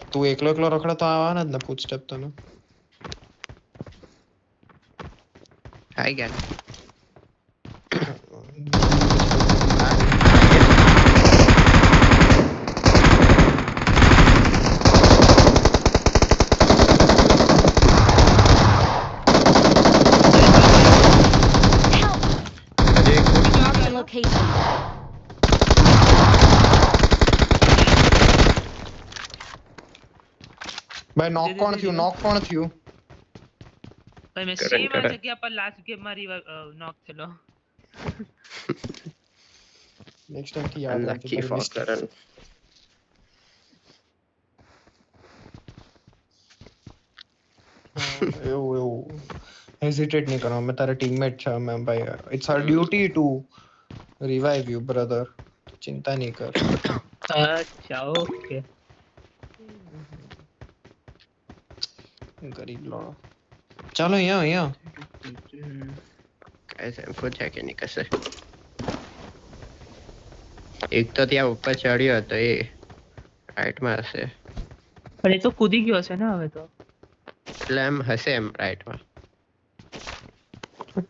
તું એકલો રખડે તો આવવાના જ ને ફૂટસ્ટેપ તને આઈ ગયા Help! હજી એક ફૂટ Mark the location. ભાઈ નોક કોણ થયું ભાઈ મેં કરે, સેમ આ કરે. જગ્યા પર લાસ્ટ ગેમ માં નોક થયેલો નેક્સ્ટ ટાઈમ થી યાદ રાખજો અનલકી ફોર કરન એવું હેઝિટેટ નહીં કરવાનું મેં તારા ટીમમેટ છે મેં ભાઈ it's our duty to revive you brother ચિંતા નહીં કર અચ્છા ઓકે ગરીબ લોડો ચાલો અહીંયા कैसे कुछ है कि नहीं कैसे એક તો ત્યાં ઉપર ચડ્યો હતો એ રાઈટ માં હશે પણ એ તો કૂદી ગયો છે ને હવે તો એટલે એમ હશે એમ રાઈટ માં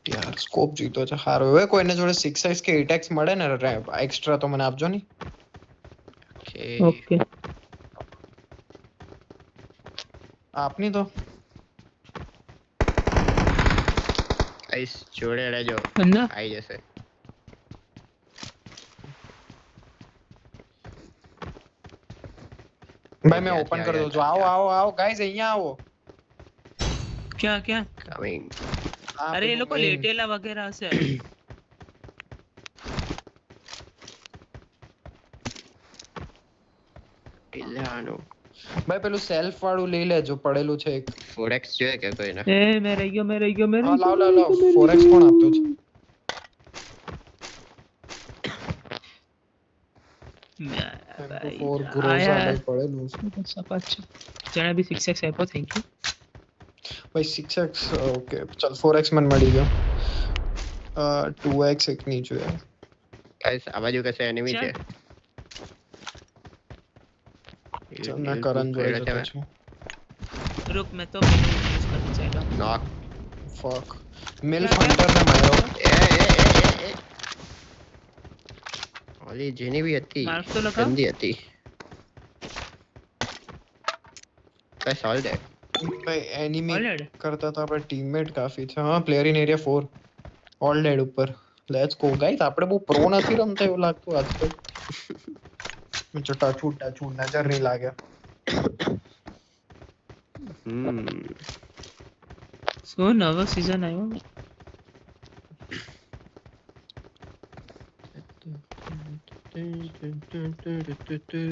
યાર સ્કોપ જીતો છે સારો હવે કોઈને જોડે 6x કે 8x મળે ને એક્સ્ટ્રા તો મને આપજો ની ઓકે આપની તો આઈસ જોડે રહેજો બંદા આવી જશે ભાઈ મેં ઓપન કરી દઉં છું આવો ગાઈઝ અહીંયા આવો ક્યાં ક્યાં? કમિંગ અરે એ લોકો લેટેલા વગેરે હશે. ઇલ્લાનો ભાઈ પેલું સેલ્ફ વાળું લઈ લેજો, પડેલું છે એક. 4x જોઈએ કે કોઈને? એ મેં રહી ગયો. હા લાવ 4x કોણ આપતો છે? M4 ગ્રોઝા ભાઈ પડેલું છે. જણા બી 6x આપ્યો, થેન્ક યુ. ભાઈ 6x ઓકે ચાલ 4x મને મળી ગયો. 2x એક ની જોઈએ. ગાઈસ આ બાજુ કશે એનિમી છે? ચાલ ના કરન જોડે જતો છું. रुक मैं तो मेनू यूज करना चाहेगा. નોક ફક મિલ્ફ હન્ટર ને માર્યો. એ ઓલી જેની બી હતી માર્ક તો લગાવ. ગંદી હતી. કઈ સોલ્ડ હે? ભાઈ એનિમી All dead? કરતા તો આપણે ટીમમેટ કાફી છે. હા player in area 4 all dead ઉપર. Let's go guys. આપણે બહુ પ્રો નથી રમતા એવું લાગતું આજકાલ. મુझे ટચું નજર નહીં લાગે. શું નવો સીઝન આવ્યો?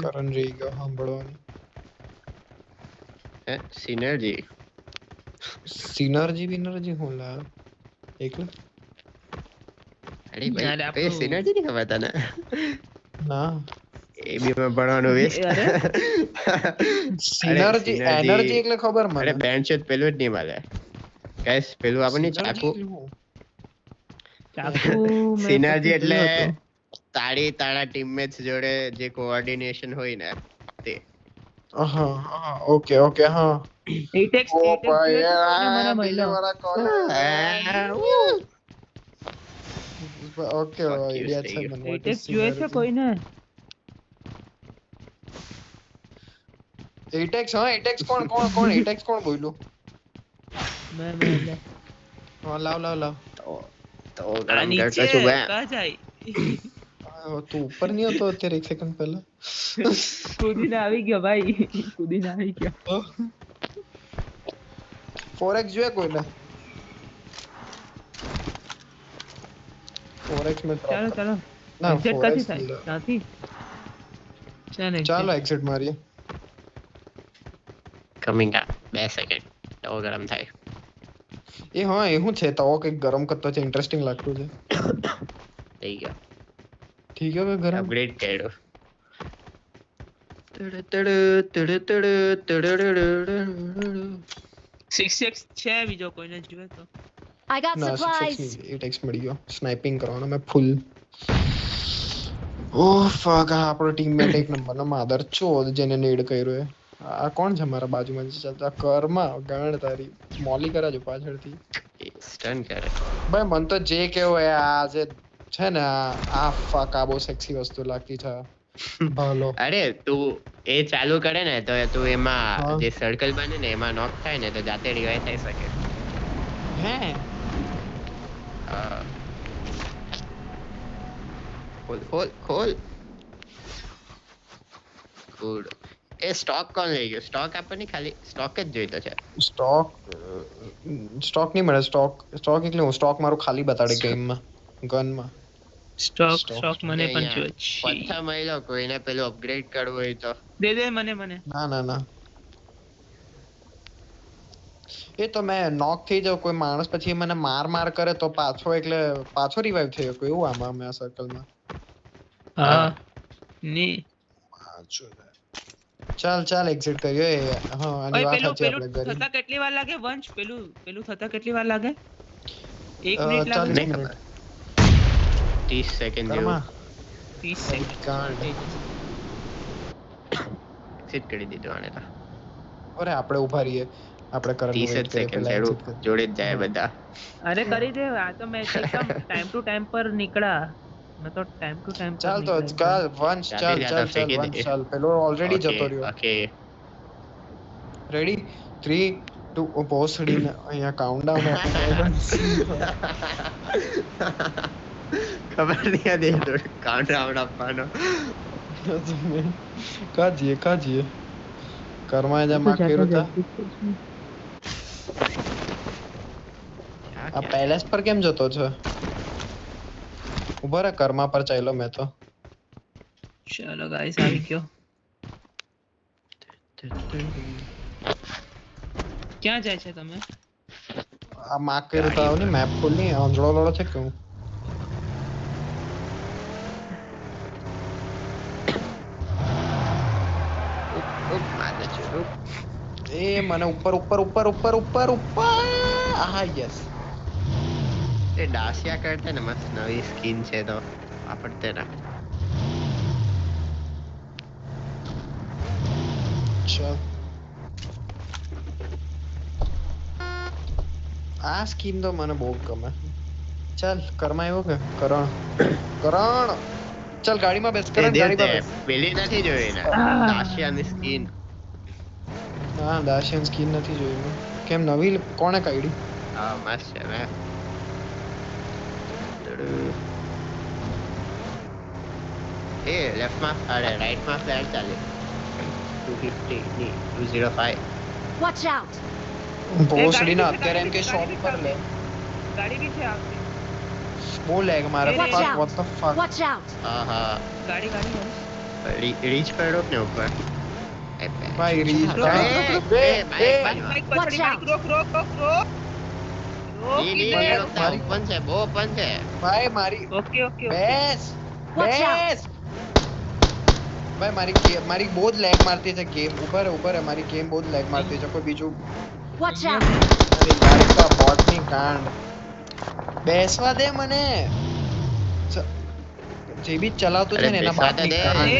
કરન રહી ગયો સાંભળવાની. સિનર્જી સિનર્જી હું લા એકલા અરે યાર, ભાઈ આપણું- સિનર્જી ની ખબર તને? ના એ બી મેં ભણવાનું વેસ્ટ. સિનર્જી એનર્જી એટલે ખબર અરે મને. બેન્ડ છે પેલું જ નહીં મળે ગાઈસ. પેલું આપણને ચાકુ ચાકુ મેં સિનર્જી પછી એટલે જોયું હતું. તારા ટીમમેટ્સ જોડે જે કોઓર્ડિનેશન હોય ને તે. હા ઓકે હા. 8x ઓ ભાઈ મને મળ્યો. ઓકે આઈડિયા છે મને. 8x જોઈએ છે કોઈને? 8x હા 8x કોણ 8x કોણ બોલ્યું? મેં હા લાવ. તો આ ગરમ નીચે કરતો છું બે. કા જાય? તું ઉપર નહીં હતો અત્યારે 1 સેકન્ડ પહેલા? કૂદીને આવી ગયો ભાઈ. કૂદીને આવી ગયો. 4x જોઈએ કોઈને? 4x में ચાલો ના એક્ઝેટ 4x ક્યાંથી થાય? ક્યાંથી? ચાલો એક્ઝિટ મારીએ. કમિંગ 2 સેકન્ડ તો ગરમ થાય. એ હા એ હું છે તવો કંઈક ગરમ કરતો છે. ઇન્ટરેસ્ટિંગ લાગતું છે. થઈ ગયો ઠીક હે ભાઈ ગરમ. અપગ્રેડ કર્યો. 6x છે બીજો કોઈને જોઈએ તો? I got ના 6x supplies. નહીં 8x મળી ગયો. સ્નાઇપિંગ કરવાનો મેં ફૂલ. ઓહ ફક આપણો ટીમમેટ એક નંબરનો માદર ચોદ જેને નેડ કર્યો હે. આ કોણ છે મારા બાજુમાં જે ચાલતા? કર્મા ગાંડ તારી મોલી કરાજો પાછળથી. સ્ટન કરે. ભાઈ મન તો જે કેવો એ આ જે છે ને આ ફક આ બહુ સેક્સી વસ્તુ લાગતી છે. ભાલો અરે તું એ ચાલુ કરે ને તો તું હા. એમાં જે સર્કલ બને ને એમાં નોક થાય ને તો જાતે રિવાઇવ થઈ શકે. હે હા. ખોલ ગુડ. એ સ્ટોક કોણ લઈ ગયો? સ્ટોક આપણને ખાલી સ્ટોક જ જોઈતો છે. સ્ટોક નહીં મળે. સ્ટોક એટલે હું સ્ટોક મારું ખાલી બતાડે ગેમમાં ગનમાં. સ્ટોક મને પણ અહીંયા જોઈએ છે. પથ્થર મળી લો કોઈને પેલું અપગ્રેડ કરવું હોય તો. દે મને. ના એ તો મેં નોક થઈ જાઉં કોઈ માણસ પછી મને માર કરે તો પાછો રિવાઇવ થઈ જાય એવું આમાં મેં આ સર્કલમાં. હા ની ચાલ એક્ઝિટ કરીએ. હા આની ઓય વાત પેલું સાચી આપણે પેલું કરી. થતા કેટલી વાર લાગે વંશ? પેલું થતા કેટલી વાર લાગે? 1 મિનિટ ચાલ લાગે? નહીં ખબર. 30 સેકન્ડ કર્મા જેવું 30 સેકન્ડ. ગાંડ. એક્સિટ કરી દીધું આને તો. અરે આપણે ઊભા રહીએ. આપણે કરંટ 30 જ સેકન્ડ એડું જોડે જ જાય બધા. અરે કરી દે. આ તો મેં એકદમ ટાઈમ ટુ ટાઈમ પર નીકળા. મેં તો ટાઈમ ટુ ટાઈમ ચાલ તો વંશ ચાલ વંશ ચાલ પેલો ઓલરેડી જતો રહ્યો. ઓકે રેડી 3 2 ભોસડીને અહીંયા કાઉન્ટડાઉન ખબર નહીં હતી તો કાઉન્ટ રાઉન્ડ આપવાનો. કાજીએ કર્મા જા માં કર્યો તા આ પેલેસ પર કેમ જતો છે? ઉભો રે, કર્મા પર ચાલ્યો મેં તો. ચલો ગાઈસ આવી ગયો. ક્યાં જાય છે તમે? આ માર્ક કર્યું તો આવની મેપ ખોલની આંધળો લોડો છે કે હું? એ મને ઉપર ઉપર ઉપર ઉપર ઉપર ઉપર હા યસ. એ ડાસિયા કરતે ને મસ્ત નવી સ્કિન છે તો વાપરતે ના. ચાલ આ સ્કીમ તો મને બહુ ગમે. ચાલ કર્મા આવ્યો કે કરણ કરણ ચાલ ગાડીમાં બેસ. કરણ ગાડીમાં બેસ. પેલી નથી જોઈ ને ડાસિયાની સ્કિન. હા દાશિયન સ્કીન નથી જોઈ મેં. કેમ નવી કોણે કાઢી? હા મસ્ત છે ને. એ લેફ્ટ માં અરે રાઈટ માં ફ્લેર ચાલે 250 ની 205. Watch out! ભોસડી ના અત્યારે એમ કે શોપ પર લે. ગાડી બી છે આપની. બહુ લેગ મારે. Watch fuck out! Vote the fuck. Watch out! હા હા ગાડી રીચ કરો ને ઉપર. ભાઈ રીચ એ બાઈક Watch પછાડી out! બાઈક રોક ઓપન છે બહુ ઓપન છે. ભાઈ મારી ઓકે ઓકે બેસ Watch out! બેસ. ભાઈ મારી બહુ જ લેગ મારતી છે ગેમ. ઉપર મારી ગેમ બહુ જ લેગ મારતી છે. કોઈ બીજું Watch out! અરે મારી તો બોટ ની કાંડ. બેસવા દે મને. જે બી ચલાવતો છે ને એના બેસવા બાપ ની દે. કાંડ.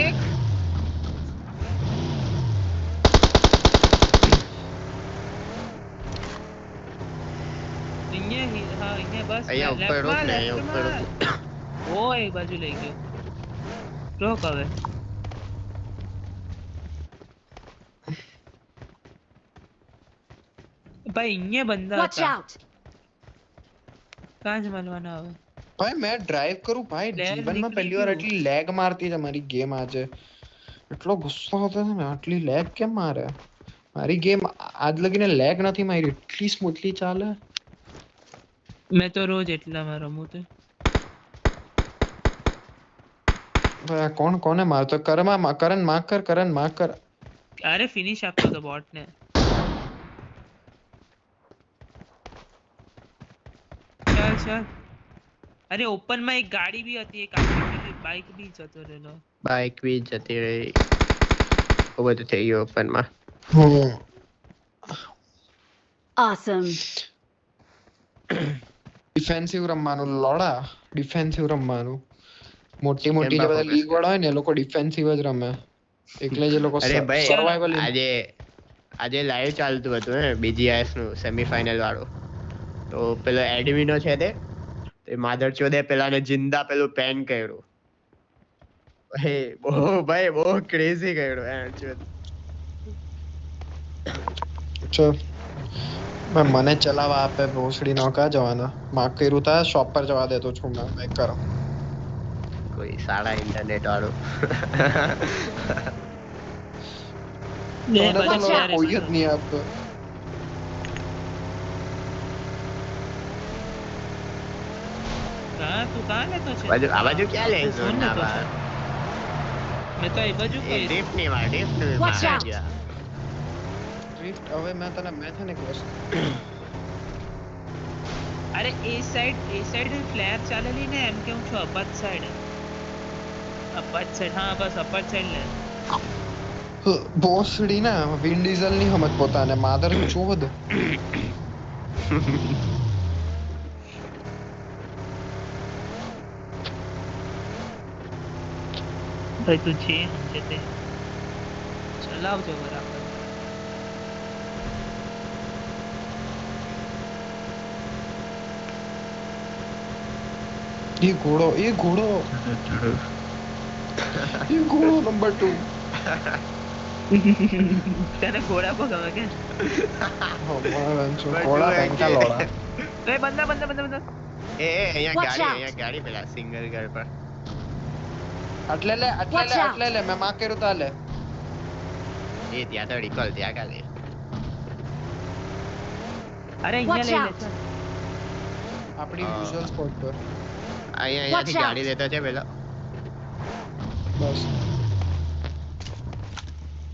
અહીંયા ઉપર રોક ને અહીંયા ઉપર રોક. ઓય એ બાજુ લઈ ગયો. રોક હવે. ભાઈ અહીંયા બંદા Watch હતા. out! કાં જ મળવાના હવે. ભાઈ મેં ડ્રાઈવ કરું ભાઈ Lag જીવનમાં પહેલી વાર નીકળી આટલી લેગ મારતી છે મારી ગેમ આજે. એટલો ગુસ્સો આવતો છે ને આટલી લેગ કેમ મારે? મારી ગેમ આજ લગીને લેગ નથી મારી. એટલી સ્મૂથલી ચાલે. મેં તો રોજ એટલામાં રમું તો. ભાઈ કોને મારતો? કરણ માર કર. અરે ફિનિશ આપતો તો બોટ ને. ચાલ અરે ઓપન માં એક ગાડી બી હતી, એક આખી બાઈક બી જતો રહેલો. બાઈક બી જતી રહી. બહુ બધું થઈ ગયું ઓપન માં. Awesome! ડિફેન્સિવ રમવાનું લોડા. ડિફેન્સિવ રમવાનું. મોટી જે Camp બધા focus લીગ વાળા હોય ને એ લોકો ડિફેન્સિવ જ રમે. એટલે જે લોકો અરે ભાઈ સર્વાઇવલ આજે લાઈવ ચાલતું હતું ને BGS નું સેમીફાઇનલ વાળું. તો પેલો એડમિનો છે તે માધર ચોદે પેલાને જિંદા પેલું પેન કર્યું. ભાઈ બહુ ક્રેઝી કર્યું એડચોદ. મને ચલાવવા આપે ભોસડી નો કા જવાના. માર્ક કર્યું તા શોપ પર જવા દેતો છું મેં કરો. કોઈ સારા ઇન્ટરનેટ વાળું. કોઈ જ નહીં આપતો. તું કાં લેતો છે? આ બાજુ ક્યાં લે છો? મેં તો એ બાજુ એ ડ્રિફ્ટ ની માં Watch out. ડ્રિફ્ટ હવે મેં છે ને એક વસ્તુ અરે એ સાઈડ ફ્લેર ચાલેલી ને એમ કે હું છું અપર સાઈડ. હા બસ અપર સાઈડ લે. ભોસડી ના વિન ડીઝલ ની સમજ પોતાને માધર ચોદ. ભાઈ તું છે સમજે તે ચલાવજો બરાબર. એ ઘોડો નંબર 2. તને ઘોડા પર ગમે કે? ઘોડા પેંકા લોડા. એ બંદા એ અહીંયા Watch out. ગાડી પેલા સિંગલ ઘર પર. આટલે લે મેં માર્ક કર્યું તા લે. એ ત્યાં તો રિકોલ ત્યાં કાલે. અરે અહીંયા Watch લઈ લે out. ચાલ. આપણી હા. યુઝ્યુઅલ સ્પોટ પર. અહીંયાથી Watch out. ગાડી લેતો છે પેલો. બસ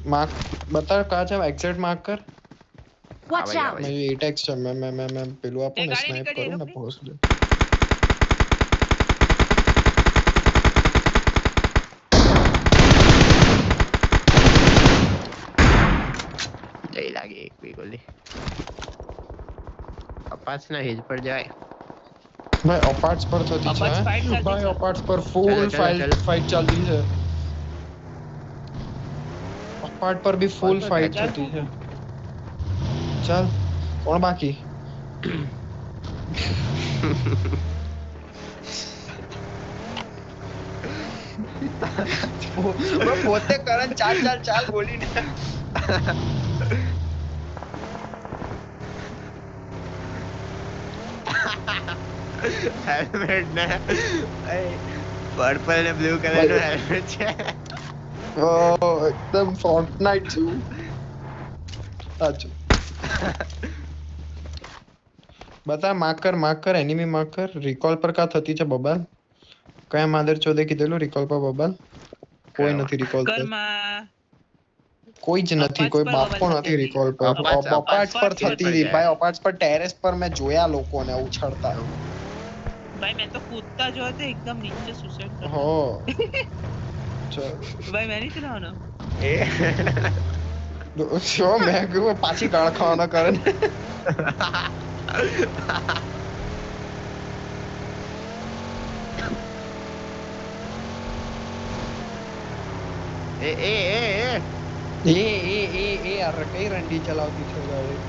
માર્ક બતા કहाँ છે એક્ઝેક્ટ માર્ક કર. Watch ભાઈ, out! मैं ये एटेक्स છે मैं પેલું આપું એ ને ગાડી સ્નાઈપ નીકળી કરું ને એરોપ્લેન? પોસ્ટ જઈ લાગે એક બી ગોલી. અપાચના હિલ પર જાય. ભાઈ અપાર્ટ્સ પર થતી છે અપાચ fight ચાલતી ભાઈ છે. અપાર્ટ્સ પર ફૂલ ચાલો, ચાલો, ચાલો. ફાઇટ ચાલતી છે અપાર્ટ પર भी ફૂલ કોણ ફાઇટ ચાલ. થતી છે ચાલ કોણ બાકી પોતે કરણ ચાલ ચાલ ચાલ બોલીને હેલ્મેટ ને પર્પલ ને બ્લુ કલર નું હેલ્મેટ છે. ઓ એકદમ ફોર્ટનાઇટ જેવું સાચું બતા માર્ક કર એનિમી માર્ક કર રિકોલ પર કા થતી છે બબાલ કયા માદર ચોદે કીધેલું રિકોલ પર બબાલ કોઈ નથી રિકોલ પર કર્મા કોઈ જ નથી કોઈ અપાચ પર બાપો બબલ નથી થતી રિકોલ પર અપાચ અપાર્ટ્સ પર પર થતી પર હતી જાય. ભાઈ અપાર્ટ્સ પર ટેરેસ પર મેં જોયા લોકોને ઉછળતા ભાઈ મેં તો કૂદતા જોયો તો એકદમ નીચે સુસાઇડ કરતા. હો ચલ ભાઈ મેં નહીં ચલાવવાનો. શું મેં કીધું પાછી ગાળ ખાવાના કરે ને એ એ એ એ એ યાર કઈ રંડી ચલાવતી છે ગાડી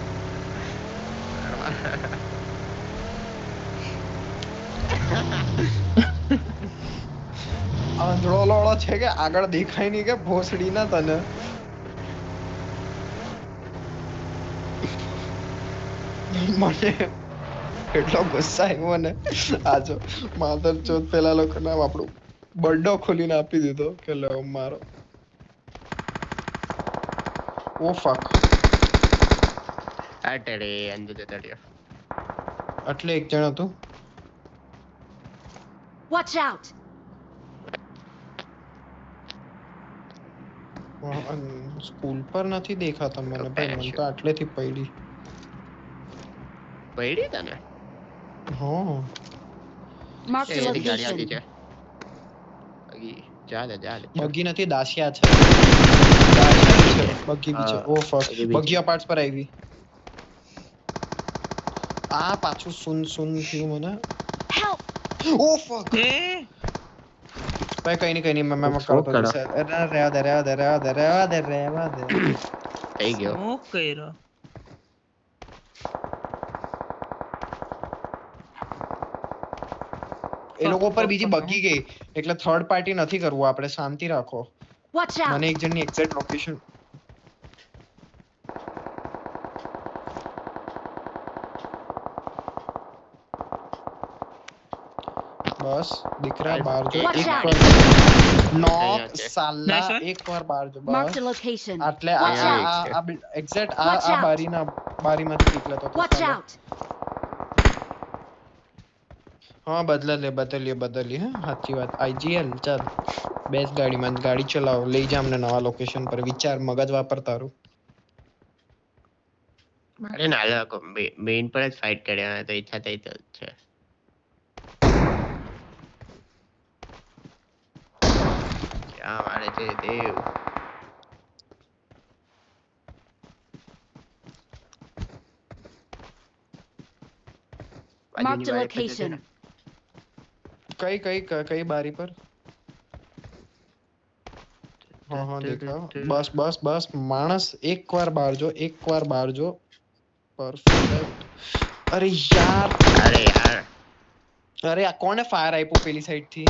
આંધળો લોળો છે કે આગળ દેખાય નહીં કે ભોસડી ના તને મને એટલો ગુસ્સા આવ્યો ને આજો માધર ચોથ પેલા લોકો નામ આપણું બર્ડો ખોલીને આપી દીધો કે લો મારો ઓ ફક અટડે અંદર જતો રહ્યો. એટલે એક જણ હતું Watch out! સ્કૂલ પર નથી દેખાતા મને ભાઈ મને તો આટલેથી પડી પડી તને હા Marked a એથી ગાડી આવતી છે. location. બગી ચાલે ચાલે બગી નથી દાસિયા છે દાસિયા છે બગી બી છે હા, ઓ ફક બગી બી બગી છે. અપાર્ટ્સ પર આવી આ પાછું સુન થયું મને Help! ઓ ફક એ ભાઈ કઈ નહીં મેં શું કરતો કરો? જશે રહેવા દે થઈ ગયો. શું કર્યો? એ લોકો પર બીજી બગી ગઈ એટલે થર્ડ પાર્ટી નથી કરવું આપણે શાંતિ રાખો Watch out! મને એક જણની એક્ઝેક્ટ લોકેશન બસ દીકરા બહાર જો Watch એક out. વાર નોક અહીંયા છે. સાલા Nice one. એક વાર બહાર જો Marked a બસ location. એટલે Watch આ out! આ એક્ઝેક્ટ Watch આ out. બારીમાંથી પીક લેતો હતો Watch સાલો. out! હા બદલીએ હા સાચી વાત આઈજીએલ ચાલ બેસ ગાડીમાં ગાડી ચલાવો લઈ જા અમને નવા લોકેશન પર વિચાર મગજ વાપર તારું મારે ના લોકો મેઇન પર જ ફાઇટ કર્યા તો ઈચ્છા થઈ તો છે. ક્યાં મારે છે દેવ Marked બાજુની a બારી પર જતો location. કઈ બારી પર હા દેખાવ બસ માણસ એકવાર બહાર જો પરફેક્ટ અરે યાર અરે યાર અરે આ કોને ફાયર આપ્યું પેલી સાઈડ થી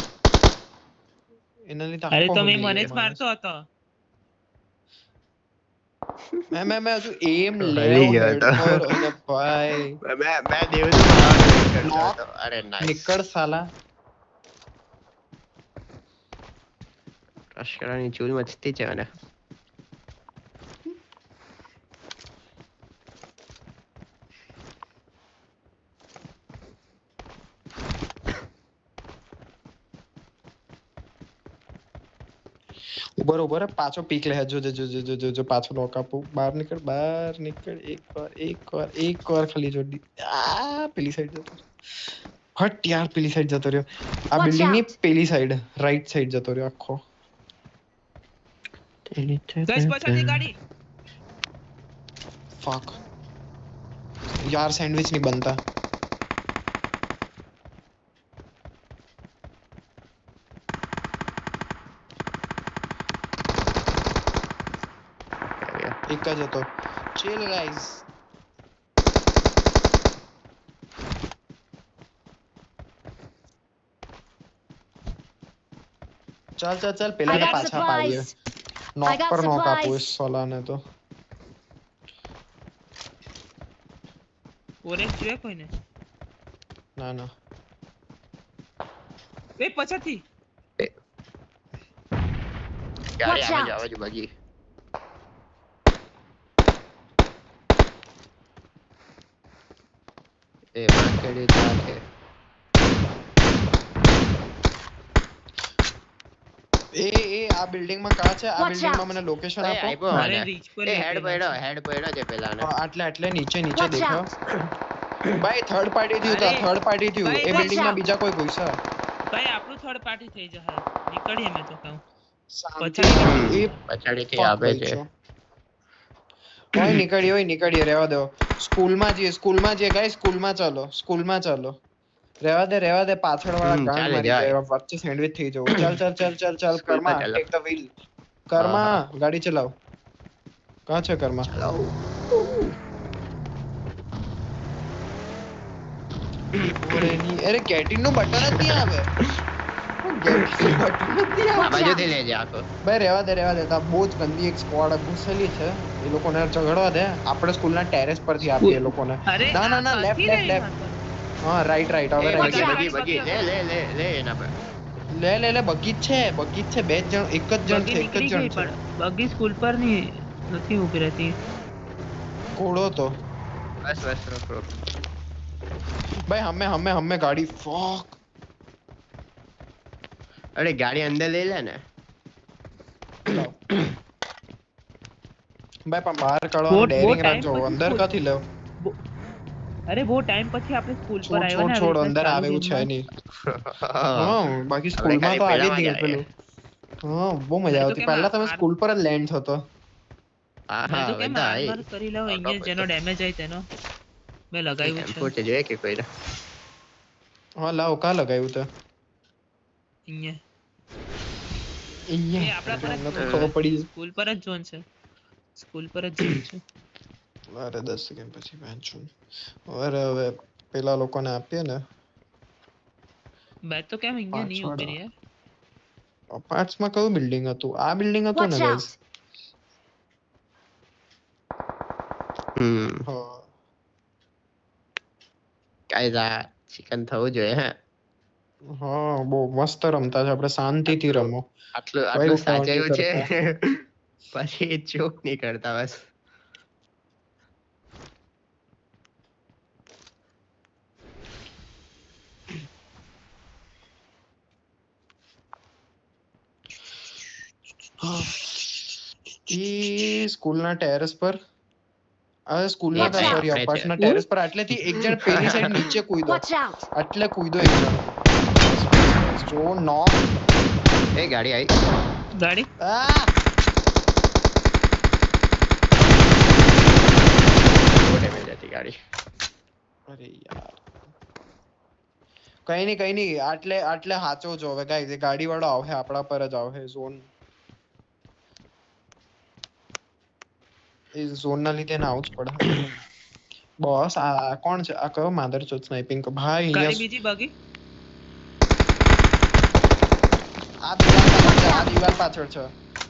એના લીધે અરે આખો તો મેં હલી મને જ ગયો મારતો હતો. મેં હજુ એમ હલી લેવ ગયો હેડ હતો. પર અને ભાઈ મેં દેવનું ખાવાનું કરતો Knock. હતો. અરે નાઈસ નીકળ સાલા રશ કરવાની ચૂલ મચતી છે મને. ઉભર પાછો પીક લે જો જો જો જો જો પાછો લોક આપો બહાર નીકળ એક વાર ખાલી જો પેલી સાઈડ જતો હટ યાર પેલી સાઈડ જતો રહ્યો આ Watch બિલ્ડિંગ ની out. પેલી સાઈડ રાઈટ સાઈડ જતો રહ્યો આખો ગેસ પાછળથી ગાડી ફક यार सैंडविच नहीं बनता एक का जतो चिल गाइस चल चल चल I पहले got पाछा पाड़िए supplies. नॉक I got पर नॉक supplies. आपो इस साला ने तो ઓરેન્જ જોઈએ કોઈને ना ना એ પાછળથી ગાડી Watch out. આવે છે બગી એ માર્કેટ છે ए आ बिल्डिंग में कहाँ છે આ Watch બિલ્ડિંગ માં out. મને લોકેશન એ આપો આપ્યો મારે મને reach પર એ હેડ મૂકેલા પડ્યો છે પેલાને આટલે આટલે નીચે નીચે Watch દેખો out. ભાઈ થર્ડ પાર્ટી થયું તા અરે, થર્ડ પાર્ટી થયું ભાઈ, એ watch બિલ્ડિંગ માં out. બીજા કોઈ ઘુસ્યા ભાઈ આપણું થર્ડ પાર્ટી થઈ જશે નીકળીએ મેં તો કહું શાંતિ પછાડી એ પછાડીથી fuck આવે ભાઈ છે છો. ઓય નીકળીએ રહેવા દો સ્કૂલમાં જઈએ ગાઈસ સ્કૂલમાં ચાલો રહેવા દે પાછળ વાળા ગાંડ ચાલે મારી જાય. જાય વચ્ચે સેન્ડવિચ થઈ જવું ચાલ સ્કૂલ કર્મા પર ચાલો. ટેક ધ વ્હીલ કર્મા હા. ગાડી ચલાવ કहाँ છે કર્મા અરે ગેટિંગ નું બટન જ નહીં આવે ગેટિંગ બટન જ નહીં આ આવે બાજુથી લેજે આખો ભાઈ રહેવા દે તા બહુ જ ગંદી એક સ્ક્વોડ ઘૂસેલી છે એ લોકોને ઝઘડવા દે આપણે સ્કૂલના ટેરેસ પરથી આપીએ એ લોકોને અરે ના લેફ્ટ હા રાઈટ હવે એ રાઈટ બગી લે એના પર લે બગી જ છે બે જ જણ એક જ જણ છે એક જ નીકળી જણ ગઈ છે પણ બગી સ્કૂલ પર ની નથી ઊભી રહેતી ઘોડો તો બસ રોક ભાઈ હમે ગાડી ફક અરે ગાડી અંદર લઈ લે ને ભાઈ પણ બહાર કાઢવાનું બહુ ડેરિંગ time રાખજો પછી અંદર school- કાથી લેવ અરે બહુ ટાઈમ પછી આપણે સ્કૂલ પર આવ્યા ને છોડ આવી અંદર રીતના આવે એવું છે ચાલુ નહીં હા હા બાકી સ્કૂલમાં તો આવી જ નહીં પેલામાં પેલું હા બહુ મજા મેં તો આવતી કેમ પહેલા તમે આ- સ્કૂલ પર જ લેન્ડ થતો મેં તો કેમ બધા આર્મર કરી લઉં અહીંયા જેનો ડેમેજ હોય તેનો મેં લગાવ્યું છે પોતે જોઈએ કે કોઈ હા લાવ કા લગાવ્યું તે અહીંયા એ આપણા પર અમને તો ખબર પડી સ્કૂલ પર જ ઝોન છે સ્કૂલ પર જ ઝોન છે અરે 10 સેકન્ડ પછી વાંચું હવે પેલા લોકોને આપીએ ને મેં તો કેમ અહીંયા નહીં પાછળ. ઉભી રહી યાર અપાર્ટ્સમાં કયું બિલ્ડિંગ હતું આ બિલ્ડિંગ હતું Watch ને out. ગાઈસ કાયદા ચિકન થવું જોઈએ હે હા બહુ મસ્ત રમતા છે આપણે શાંતિથી રમો આટલું કઈ આટલું ઉતાવળ નહીં સાચવ્યું છે પછી ચોક નહીં કરતા બસ ઈ સ્કૂલના ટેરેસ પર સ્કૂલના Watch out. સોરી અપાર્ટના ટેરેસ પર આટલેથી એક જણ પેલી સાઈડ નીચે કૂદો Watch out. આટલે કૂદો એક જણ જો નોક એ ગાડી આવી ગાડી આ બહુ ડેમેજ હતી ગાડી અરે યાર કઈ નહીં આટલે હાચો જો હવે ગાઈસ એ ગાડી વાળો આવશે આપણા પર જ આવશે ઝોન એ ઝોન ના લીધે ને આવું જ પડે બોસ આ કોણ છે આ કયો માધરચોદ સ્નાઇપિંગ ભાઈ ગાડી અહીંયા બીજી બગી આ દિવાલ પાછળ છે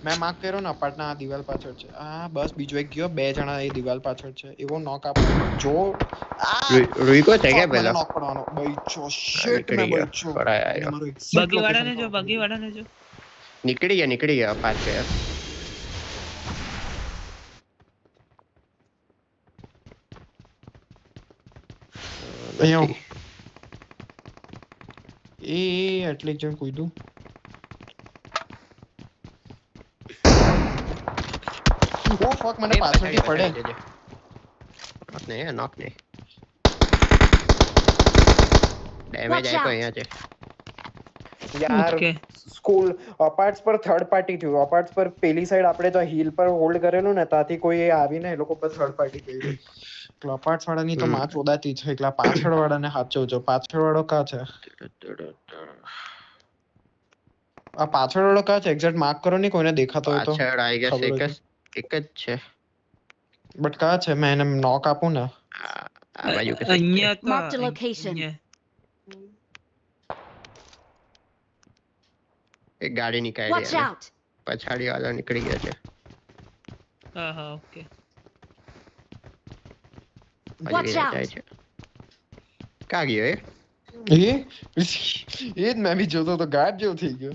મેં માર્ક કર્યો ને અપાર્ટના આ દિવાલ પાછળ છે આ બસ બીજો એક ગયો બે જણા એ દિવાલ પાછળ છે એવો નોક આપ જો રૂઈકો છે કે પેલો નોક પડવાનો બઈચો શિટ મે બઈચો પડાય આવ્યો. બગી વાળાને જો નીકળી ગયા પાછળ અહીંયા એ એટલી જણ કૂદ્યું ફક મને પાછળથી પડે. નોક નહીં ડેમેજ Watch આપ્યો out. અહીંયા છે. યાર Okay. સ્કૂલ અપાર્ટ્સ પર થર્ડ પાર્ટી થયું. અપાર્ટ્સ પર પેલી સાઈડ આપણે તો હિલ પર હોલ્ડ કરેલું ને ત્યાંથી કોઈ આવીને એ લોકો પર થર્ડ પાર્ટી કર્યું. એટલે અપાર્ટ્સ વાળાની તો માં ચોદાતી છે. એટલે પાછળ વાળાને સાચવજો. પાછળ વાળો કા છે? આ પાછળ વાળો કા છે? એક્ઝેક્ટ માર્ક કરો ની કોઈને દેખાતો હોય તો. પાછળ આઈ ગેસ ખબર હોય એક જ છે. બટ કા છે? મેં એને નોક આપું ને. આ બાજુ કે અહીંયા તો Mark the location. અહીંયા. એક ગાડી Watch નીકળી out. પછાડી વાળો નીકળી ગયો છે. હા ઓકે. Watch હજી out. જાય છે. કા ગયો એ એ જ મેં બી જોતો તો ગાયબ જેવો થઈ ગયો.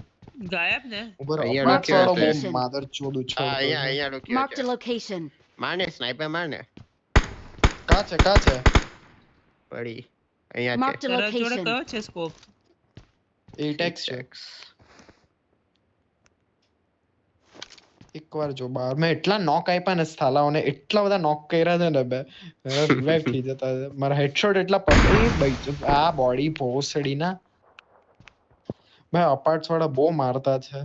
ગાયબ ને ઉપર અહીંયા અપાર્ટ્સ વાળો બહુ location. માદર ચોદું છે. અહીંયા રોક્યો Marked છે. a location. મારને સ્નાઈપર મારને કા છે? પડી અહીંયા Marked છે. a તારા જોડે location. કયો છે સ્કોપ? 8x છે. એકવાર જો બાર મેં એટલા નોક આપ્યા ને સ્થાલાઓને, એટલા બધા નોક કર્યા છે ને બે રિવાઇવ થઈ જતા. મારા હેડશોટ એટલા પડી આ બોડી ભોસડી ના ભાઈ. અપાર્ટ્સ વાળા બહુ મારતા છે.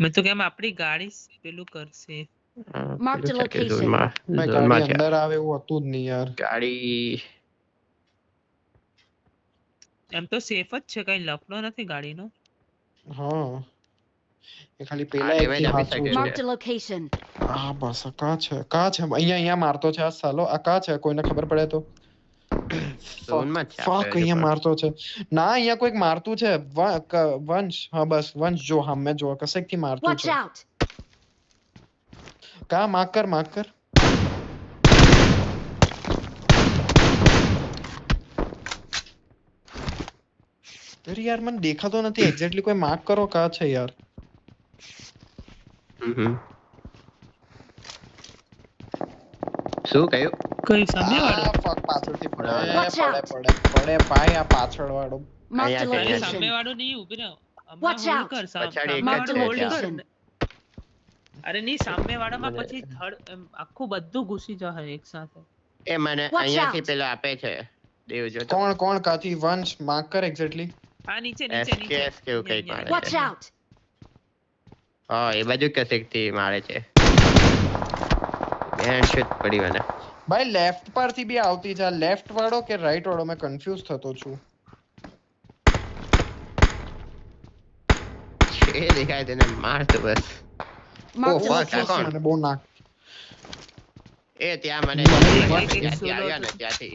મેં તો કેમ આપણી ગાડી પેલું કરશે. Mark the location. ભાઈ ગાડી અંદર આવે એવું હતું જ નહીં યાર. ગાડી એમ તો સેફ જ છે, કઈ લફડો નથી ગાડીનો. હા એ ખાલી પેલા damage એકથી આપી હાથું શકે છે. Marked a location. હા બસ આ કા છે? અહીંયા મારતો છે આ સાલો. આ કા છે? કોઈને ખબર પડે તો. ઝોનમાં જ છે ફક આપણે અહીંયા હજુ મારતો છે. ના અહીંયા કોઈક મારતું છે. વંશ. હા બસ વંશ જો હમે જો કસેક થી મારતું Watch છે. out. કા માર્ક કર. અરે યાર મને દેખાતો નથી એક્ઝેક્ટલી. કોઈ માર્ક કરો કા છે યાર. શું કહ્યું? કઈ સામે વાળો? ફક પાછળથી પડે. Watch out. પડે ભાઈ આ પાછળ વાળો. Marked a અહીંયા અરે છે. સામે location. વાળો નહીં ઉભી રહો. Watch હમણાં out. hold કર. પછાડી એક સામે જ વાળો છે hold ત્યાં. કર. અરે નહીં સામે વાળામાં પછી થર્ડ આખું બધું ઘૂસી જશે એક સાથે. એ મને Watch અહીંયાથી out. પેલો આપે છે. દેવ જો તો કોણ કાથી? વંશ માર્ક કર એક્ઝેક્ટલી. આ નીચે SKS કેવું કંઈક મારે છે. Watch out. હા એ બાજુ કસેકથી મારે છે. બેન શૂટ પડી મને. ભાઈ લેફ્ટ પરથી બી આવતી છે. લેફ્ટ વાળો કે રાઈટ વાળો? મેં કન્ફ્યુઝ થતો છું. એ દેખાય તેને માર તો બસ. Marked a fuck, આ કોણ? location. મને બહુ નાક. એ ત્યાં મને ત્યાંથી આવ્યા ને ત્યાંથી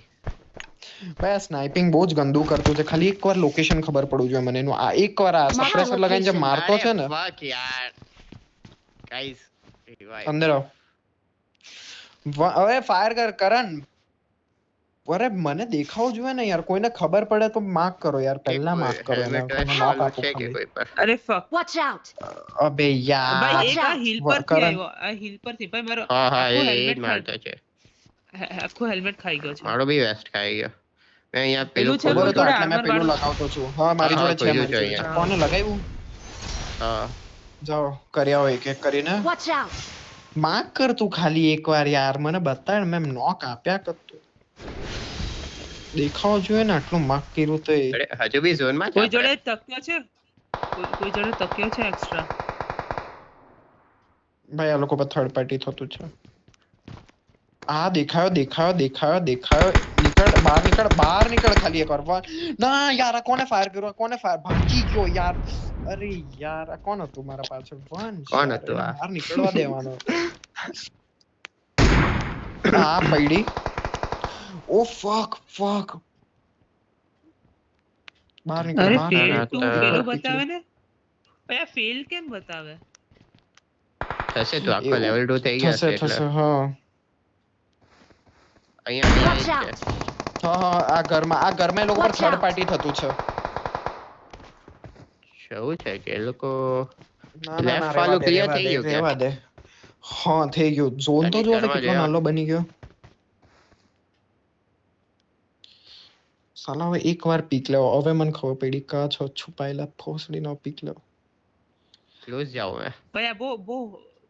ભાઈ આ સ્નાઇપિંગ બહુ જ ગંદુ કરતું છે. ખાલી એકવાર લોકેશન ખબર પડવું જોઈએ મને એનું. આ એકવાર આ સપ્રેસર લગાવીને જે મારતો છે ને. fuck યાર ગાઈસ revive. અંદર આવ. હવે ફાયર કર કરણ. અરે મને દેખાવું જોઈએ ને યાર. કોઈને ખબર પડે તો માર્ક કરો યાર. પહેલા માર્ક કરો એને. Helmet કોઈને વાળું knock આપો છે કે ખાલી. કોઈ પર? અરે ફક. Watch out. અબે યાર. ભાઈ એક આ out. હિલ પરથી કરણ. આવ્યો. આ હિલ પરથી ભાઈ મારો હા હા આખું એ જ helmet મારતો છે. આખું હેલ્મેટ ખાઈ ગયો છે. મારો બી વેસ્ટ ખાઈ ગયો. મેં અહીંયા પેલું પેલું છે ખબર કોઈ તો જોડે આટલે મેં armor પેલું વાળું? લગાવતો છું. હા મારી હા, જોડે છે. કોઈ મારી જોડે જોઈએ. છે. કોને લગાવ્યું? હા જાઓ કર્યા હોય એક એક કરીને. Watch out. માર્ક કર તું ખાલી એકવાર યાર. મને બતાડ. મેં નોક આપ્યા કરતો. દેખાવ જોઈએ ને આટલું માર્ક કર્યું તો. અરે, હજુ બી ઝોનમાં કોઈ જોડે તકિયો છે? કોઈ જોડે તકિયો છે એક્સ્ટ્રા? ભાઈ આ લોકો પર થર્ડ પાર્ટી થતું છે. આ દેખાયો. નીકળ બહાર નીકળ ખાલી એક વાર. ના યાર આ કોને ફાયર કર્યો? કોને ફાયર? ભાગી ગયો યાર. અરે યાર આ કોણ હતું મારા પાછળ? વંશ. કોણ યાર, હતું એને આ? બહાર નીકળવા દેવાનો. આ પૈડી. ઓ ફક. બહાર નીકળ. અરે બહાર ફેલ નીકળ. ટુ પેલું બતાવે ને. ભાઈ આ ફેલ કેમ બતાવે? થશે તો આખો લેવલ 2 થઈ ગયો છે એટલે થશે હા. અહીંયા Watch છે. out. હા આ ઘરમાં એ લોકો પર Watch થર્ડ out. પાર્ટી થતું છે. શું છે કે એ લોકો ના Left વાળું clear થઈ ગયું કે? રહેવા દે. હા થઈ ગયું. ઝોન તો જો કરવા કેટલો જોઈએ. નાનો બની ગયો. સાલા હવે એકવાર પીક લેવો. હવે મને ખબર પડી કા છો છુપાયેલા ફોસડીનો પીક લેવો. ક્લોઝ જાઉં મેં. ભાઈ આ બહુ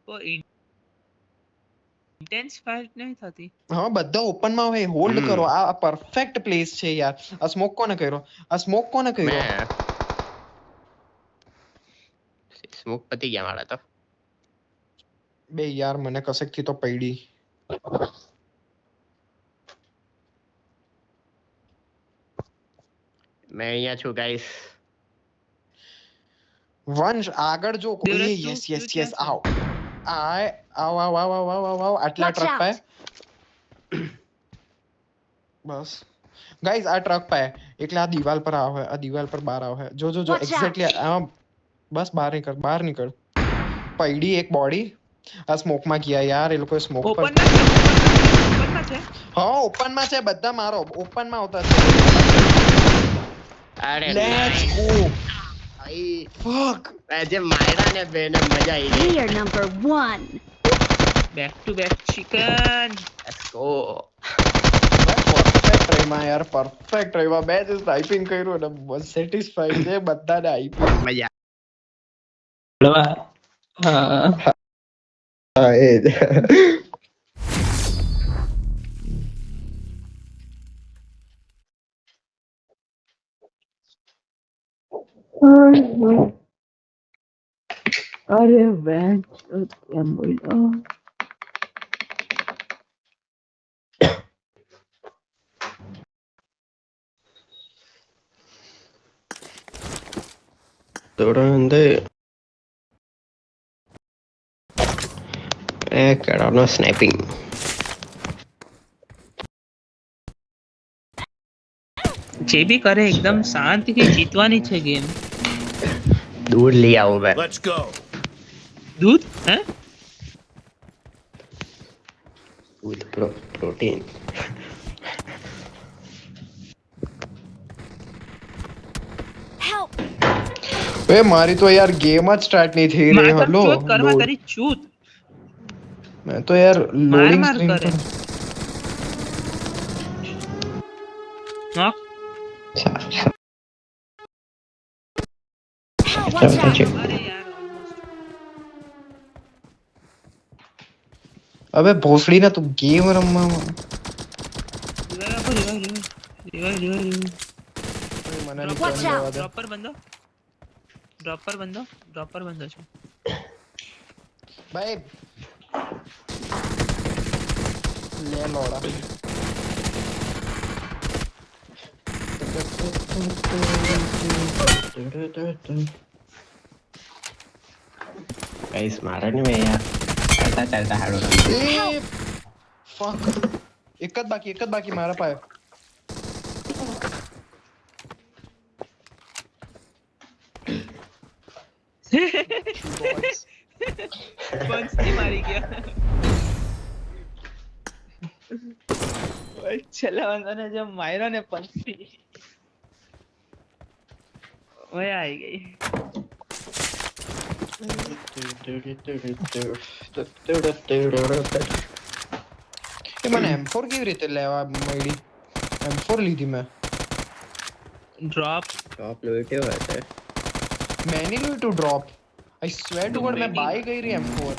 તો ઇન્ટેન્સ ફાઇટ નહીં થતી. હા બધા ઓપન માં હોય હોલ્ડ હમ. કરો આ પરફેક્ટ પ્લેસ છે યાર આ સ્મોક કોને કર્યો મેં સ્મોક પતી ગયા મારા તો. બે યાર મને કસેક થી તો પડી મેં અહીંયા છું ગાઈસ. વંશ આગળ જો કોઈ દેવરાજ, યસ તું યસ યસ ક્યાં છે? આવ આવ આટલા Watch ટ્રક out. પે બસ ગાઈસ આ ટ્રક પે એટલે આ દીવાલ પર આવે આ દીવાલ પર બહાર આવે જો જો જો Watch out. એક્ઝેક્ટલી આમ બસ બહાર નીકળ પડી એક બોડી આ સ્મોક માં ગયા યાર એ લોકો સ્મોક પર ઓપનમાં છે. હા ઓપન માં છે બધા મારો ઓપન માં આવતા છે અરે લેટ્સ nice. ગો ભાઈ ફક આજે માયરા ને બેને મજા આવી ગઈ. We are number 1. Back to back chicken. Let's go. Perfect રહીમાં યાર પરફેક્ટ રહીમાં બે જ ટાઈપિંગ કર્યું અને બસ સેટિસ્ફાઈડ છે બધાને આઈપી મજા. હા એ જ અરે બેન કેમ બોલો. தொடர்ந்து કડાનો સ્નેપિંગ. જે બી કરે એકદમ શાંતિથી જીતવાની છે ગેમ. દૂધ લઈ આવો બે. Let's go. દૂધ હે દૂધ પ્રોટીન. Help. એ મારી તો યાર ગેમ જ સ્ટાર્ટ નહીં થઈ રહી માતા હલો ચૂત કરવા તારી ચૂત. મેં તો યાર માર લોડિંગ માર સ્ક્રીન કરે. નોક. Help. Watch out. અરે યાર almost. અબે ભોસડી ના તું ગેમ રમવા Revive આપો, revive. મને Drop Watch નહીં out. જવા દે. ડ્રોપ પર બંધો છે. ભાઈ લે લોડા ગાઈસ મારા ને મેં યાર ચાલતા ચાલતા હાડો રમતો. એ ફક એક જ બાકી મારા પાસે પંચથી મારી ગયા. છેલ્લા બંદાને જો માર્યો ને પંચથી ઓય આવી ગઈ. એ મને M4 કેવી રીતે લેવા મળી M4 લીધી મેં ડ્રોપ ટોપ લોટ્યો હશે. મેં નહીં લીધું to drop I swear to God મેં બાય કરી M4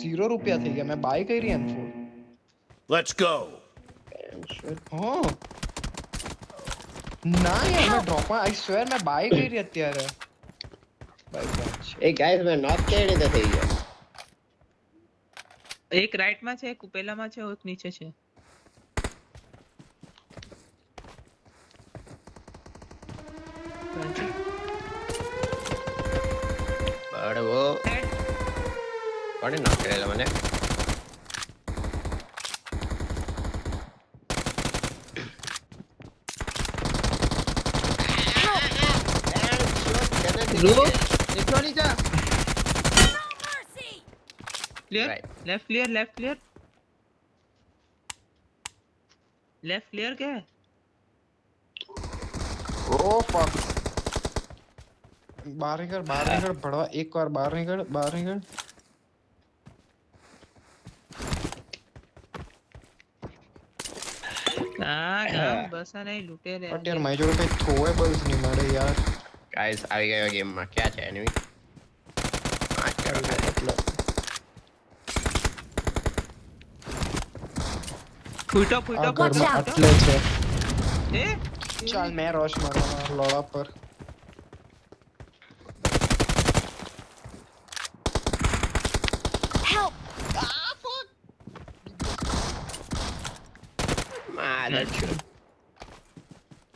₹0 થઈ ગયા મેં બાય કરી M4 Let's go. હા ના યાર મેં ડ્રોપમાં આઈ સ્વેર મેં બાય કરી અત્યારે એ ગાઈસ મેં નોક કેવી રીતે થઈ ગયો. એક રાઈટ માં છે, એક પેલામાં છે, એક નીચે છે. બળવો કોણે નોક કરેલો મને. Clear Right. લેફ્ટ ક્લિયર કે ઓ ફક બહાર નીકળ ભડવા એકવાર બહાર નીકળ ગામ બસા નહીં લૂટે રે. બટ યાર મારી જોડે કઈ થ્રોએબલ્સ નહીં મળે યાર ગાઈસ આવી ગયો ગેમમાં. ક્યાં છે એનિમી? ફૂટો આ ફૂટો ઘરમાં out. આટલે છે એ ચાલ મેં રોશ મારવાનો લોડા પર Help! માધર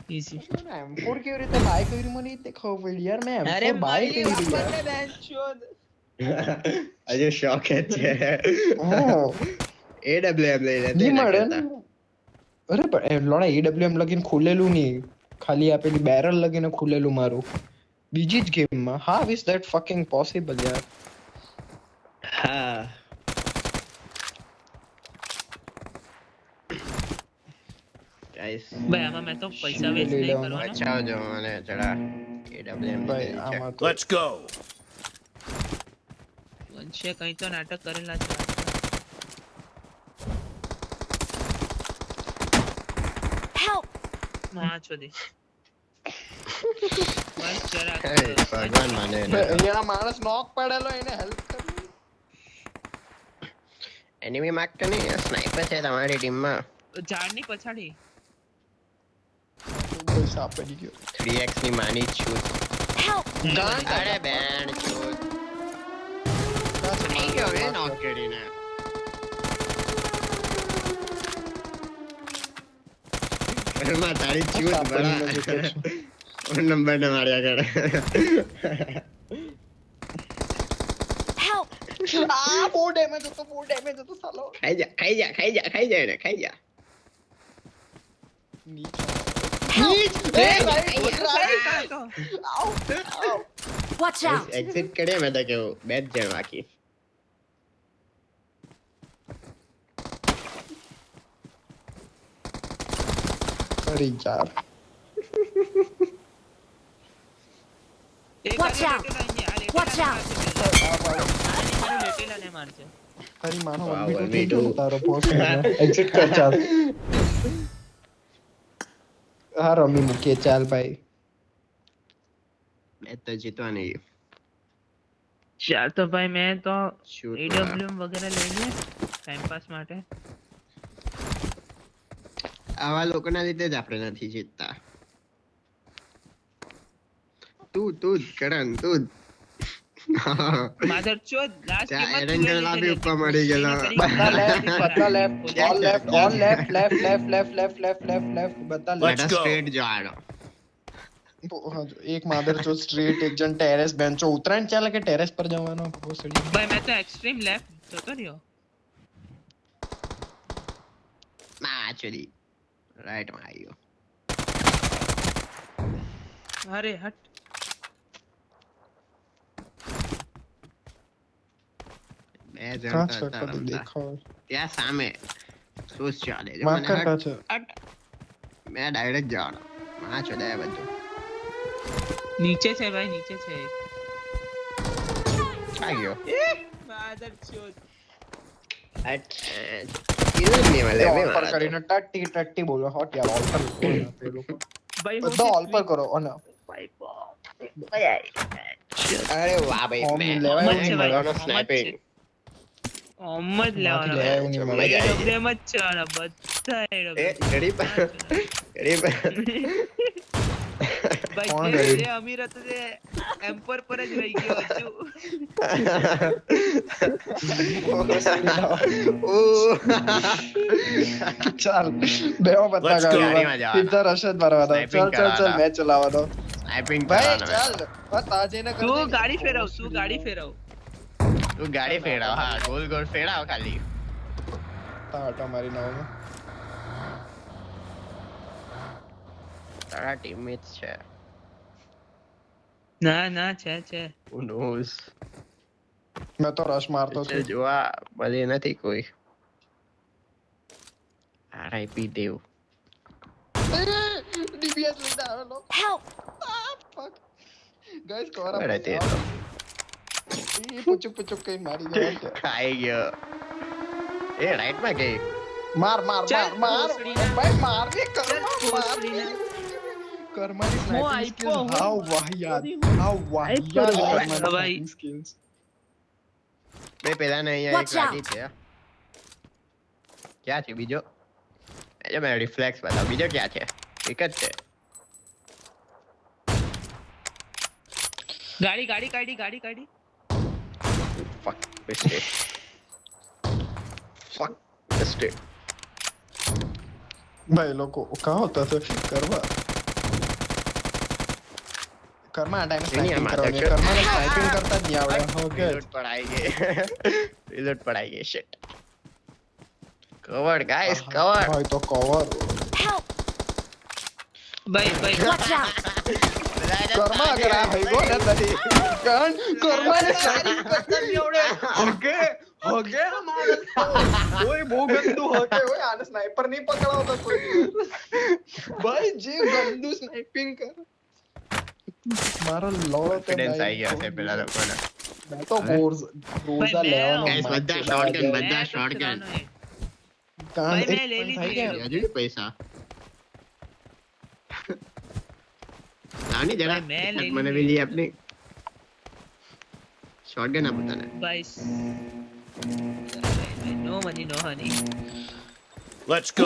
ઈઝી M4 કેવી રીતે બાય કરી મને તે ખબર પડી યાર મેં અરે M4 બાય કરી મારી યાર વાપરને બેંચોદ હજુ શોખ જ છે ઓ AWM લઈ લે ની મળે ને અરે પણ લોડા AWM લગીન ખુલેલું નહીં ખાલી આપેલી બેરલ લગીને ખુલેલું મારું બીજી જ ગેમમાં how is that fucking possible યાર હા ગાઈસ ભાઈ આમાં મેં તો પૈસા વેસ્ટ લઈ નહીં લેવાનું. કરવાનો બચાવજો મને જરા AWM ભાઈ આમાં તો Let's go. વંશે કઈ તો નાટક કરેલા છે Help! માં છોડી બસ જરાક ભગવાન માને અહીંયા માણસ નોક પડેલો એને હેલ્પ કરવી એનિમી માર્ક તો નહીં સ્નાઈપર છે તમારી ટીમમાં ઝાડની પછાડી પૈસા આપી ગયો 3x ની માની જ છું Help! અરે બેન ચોદ થઈ ગયો રે નોક કરીને ઘરમાં તારી ચૂત બડા નંબર ને માર્યા કરે Help! આ બહુ ડેમેજ હતો સાલો ખાઈ જા એને ખાઈ જા Watch out! એક્ઝિટ કર્યા મેં તો કેવું બે જ જણ બાકી અરે યાર Watch out! Watch out! લેટેલાને મારશે તારી માનો Wow, 1v2 1v2. થઈ ગયો તારો પોસ એક્ઝિટ કર ચાલ હા રમી મૂકીએ ચાલ ભાઈ મેં તો જીતવાની ચાલ તો ભાઈ મેં તો Shoot AWM વગેરે લઈ લે ટાઈમ પાસ માટે આવા લોકોના લીધે જ આપણે નથી જીતતા તું જ કરણ તું જ માધર ચોદ લાસ્ટ ત્યાં ગેમમાં એરંગલ લાભી ઉપર મળી ગયેલો. બધા લેફ્ટ all left બધા Let's લેફ્ટ go. સ્ટ્રેટ જવાનો એક માદર જો સ્ટ્રેટ એક જણ ટેરેસ બેન્ચો ઉતરાણ ચાલે કે ટેરેસ પર જવાનો ભોસડી ભાઈ મેં તો એક્સ્ટ્રીમ લેફ્ટ જતો રહ્યો ના ચલી રાઈટ માં આવ્યો અરે હટ બે જણ કાચ તો હતા કાકા રમતા. દેખાવ ત્યાં સામે શું ચાલે જો માર મને કાકા હટ, છે હટ. મેં ડાયરેક્ટ જવાનો માં ચોદાય બધું નીચે છે ભાઈ નીચે છે આ ગયો માધર ચોદ હટ કિલ જ નહીં મળે બે ઓલ પર મારા તો. કરીને ટટ્ટી બોલો હોટ યાર ઓલ પર પેલો ભાઈ બધા ઓલ પર કરો અને અરે વાહ ભાઈ Home મેં લેવાય એવું નહીં કરવાનો ભાઈ. sniping. ઓમ જ લેવાનો માંથી લેવાય એવું નહીં મળે. મજા આવી. AWM જ છે આના બધા એ AWM. ગરીબ ગરીબ ભાઈ કોણ જે ગરીબ? જે અમીર હતો તે એમ્પર પર જ રહી ગયો હજુ ચાલ બેઓ બતા Let's go. ગાડીમાં જવાનું. સીધા રશદ મારવાનો Sniping ચાલ ચાલ ચાલ કરવાના. મેચ ચલાવવાનો સ્નાઇપિંગ ભાઈ ચાલ બતા જેને કર તું ગાડી ફેરવ તું ગાડી ફેરવ તું ગાડી ફેરવ હા ગોલ ગોલ ફેરવ ખાલી તાટો મારી નાવ તારા ટીમમેટ્સ છે ના ના છે who knows મેં તો રશ મારતો છે છું જોવા બધી નથી કોઈ RIP દેવ ડીબીએસ લઈને આવેલો Help! ગાઈસ કોરા બરાબર તે એ પુચુક કઈ મારી જાય ખાઈ ગયો એ રાઈટ માં ગઈ માર માર ચાલ, માર માર ભોસડીના. ભાઈ માર ને ચાલ, કર્મા ભોસડીના. કર્માની હું સ્નાઇપિંગ આપ્યો, સ્કિલ્સ હું હાઉ વાહિયાત હાઉ વાહિયાત આપ્યો. કર્માની ભાઈ. sniping skills. બે પેલા ને અહીંયા એક Watch out. ગાડી છે ક્યાં છે બીજો જો મેં રિફ્લેક્સ બતાવ બીજો ક્યાં છે એક જ છે ગાડી ગાડી કાઢી ગાડી કાઢી ફક મિસ્ટેક ફક મિસ્ટેક भाई लोग को कहाँ होता था कर्मा कर्मा आ टाइम नहीं, स्नाइपिंग हमारा करवानी क्या- कर्मा ने स्नाइपिंग करता नहीं आवड़े हो गया रिलोड पड़ाएंगे शिट कवर गाइस कवर भाई तो कवर Help! ભાઈ ભાઈ Watch out! कर्मा अगर आ भाई को ना तरी कौन कर्मा ने स्नाइपिंग करता नहीं आवड़े हो गए हमारा ओए वो गंदू हो के ओए आने स्नाइपर नहीं पकड़ा होता कोई भाई जी गंदू स्नाइपिंग कर मारा लोड़ो तो કોન્ફિડન્સ આવી ગયો છે પેલા લોકોને मैं तो रोजा भाई, लेવાનો ગાઈસ બધા શોટગન બધા શોટગન કાન ભાઈ, મેં એક લઈ point થઈ લીધી. ગયા. હજુ પૈસા લાવની જરા ભાઈ, મેં લઈ મને લીધી. બી આપની શોટગન આપો તને ભાઈ no money no honey Let's go.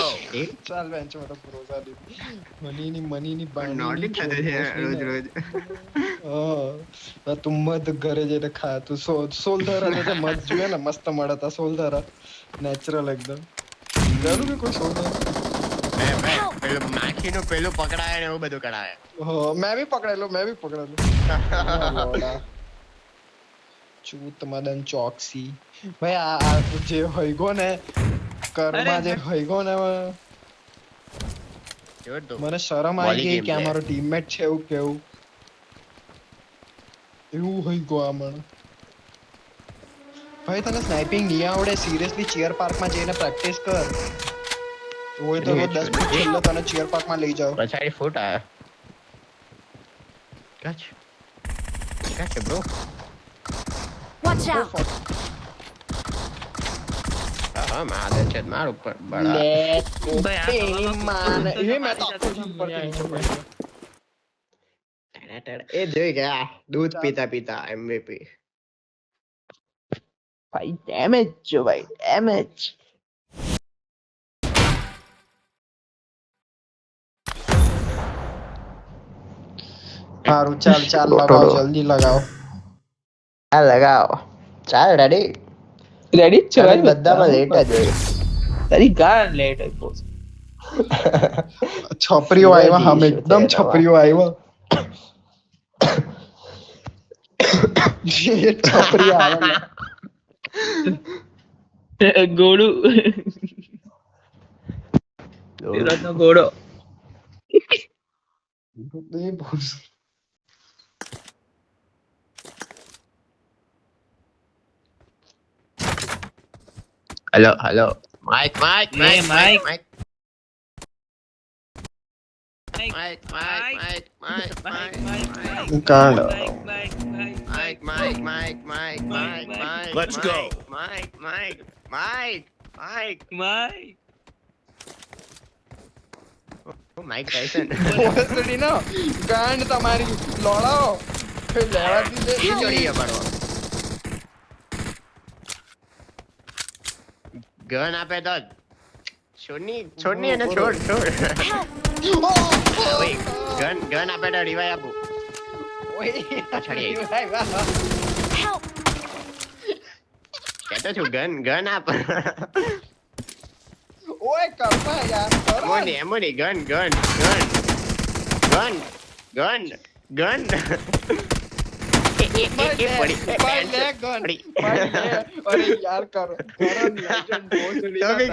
ચાલ બેન્ચ માં તો રોજા લીધી મની ની પણ નોટિક થતો છે રોજ રોજ હા તું મત ઘરે જઈને ખા તું સોલ્ધર અને જે મત જોઈએ ને મસ્ત મળે તા સોલ્ધર નેચરલ એકદમ જાણું કે કોઈ સોલ્ધર પેલું માખીનું પેલું પકડાય ને એવું બધું કરાવે હા મેં બી પકડેલું લોડા ચૂત મદન ચોકસી ભાઈ આ જે હોઈગો ને કર્મા જે હોઈગો ને જોર તો મને શરમ આવી Volley ગઈ game કે આ છે. મારો ટીમમેટ છે એવું કેવું એવું હોઈગો આ મને ભાઈ તને સ્નાઇપિંગ નહીં આવડે સિરિયસલી ચિયર પાર્ક માં જઈને પ્રેક્ટિસ કર હોય તો રોજ 10 મિનિટ છેલ્લે તને ચિયર પાર્ક માં લઈ જાવ પછાડી ફૂટ આયો કાચ બ્રો Watch out! હા મારે છે માર ઉપર બડા ભાઈ આ તેની માને એ મેં તો આખો મારી ઉપરથી નીચે પડ્યો. એ જોઈ ગયા દૂધ પીતા પીતા એમવીપી ભાઈ ડેમેજ જો ભાઈ ડેમેજ સારું ચાલ લગાવો જલ્દી લગાવો આ લગાવો ચાલ રેડી રેડી જ છે ભાઈ બધામાં લેટ જ હોય તારી ગાન લેટ હોય બોસ છપરીઓ આવ્યા હમ એકદમ છપરીઓ આવ્યા છપરીઓ આવ્યા ગોળું સુરતનો ગોળો હેલો માઈક Mike. કાંડ Let's go. માઈક ટાયસન ઓસડી નો ગાંડ તમારી લોડાઓ લેવા દીધે ઈ ચોરી પડો ગન આપે તો છોડની અને છોડ ઓય ગન આપે તો રિવાઈ આપું પછાડી Help! કહેતો છું ગન આપ ઓય કપા યાર એમોની ગન ભાઈ લે ગન અરે યાર કરો લેજન્ડ ભોસડી તો બી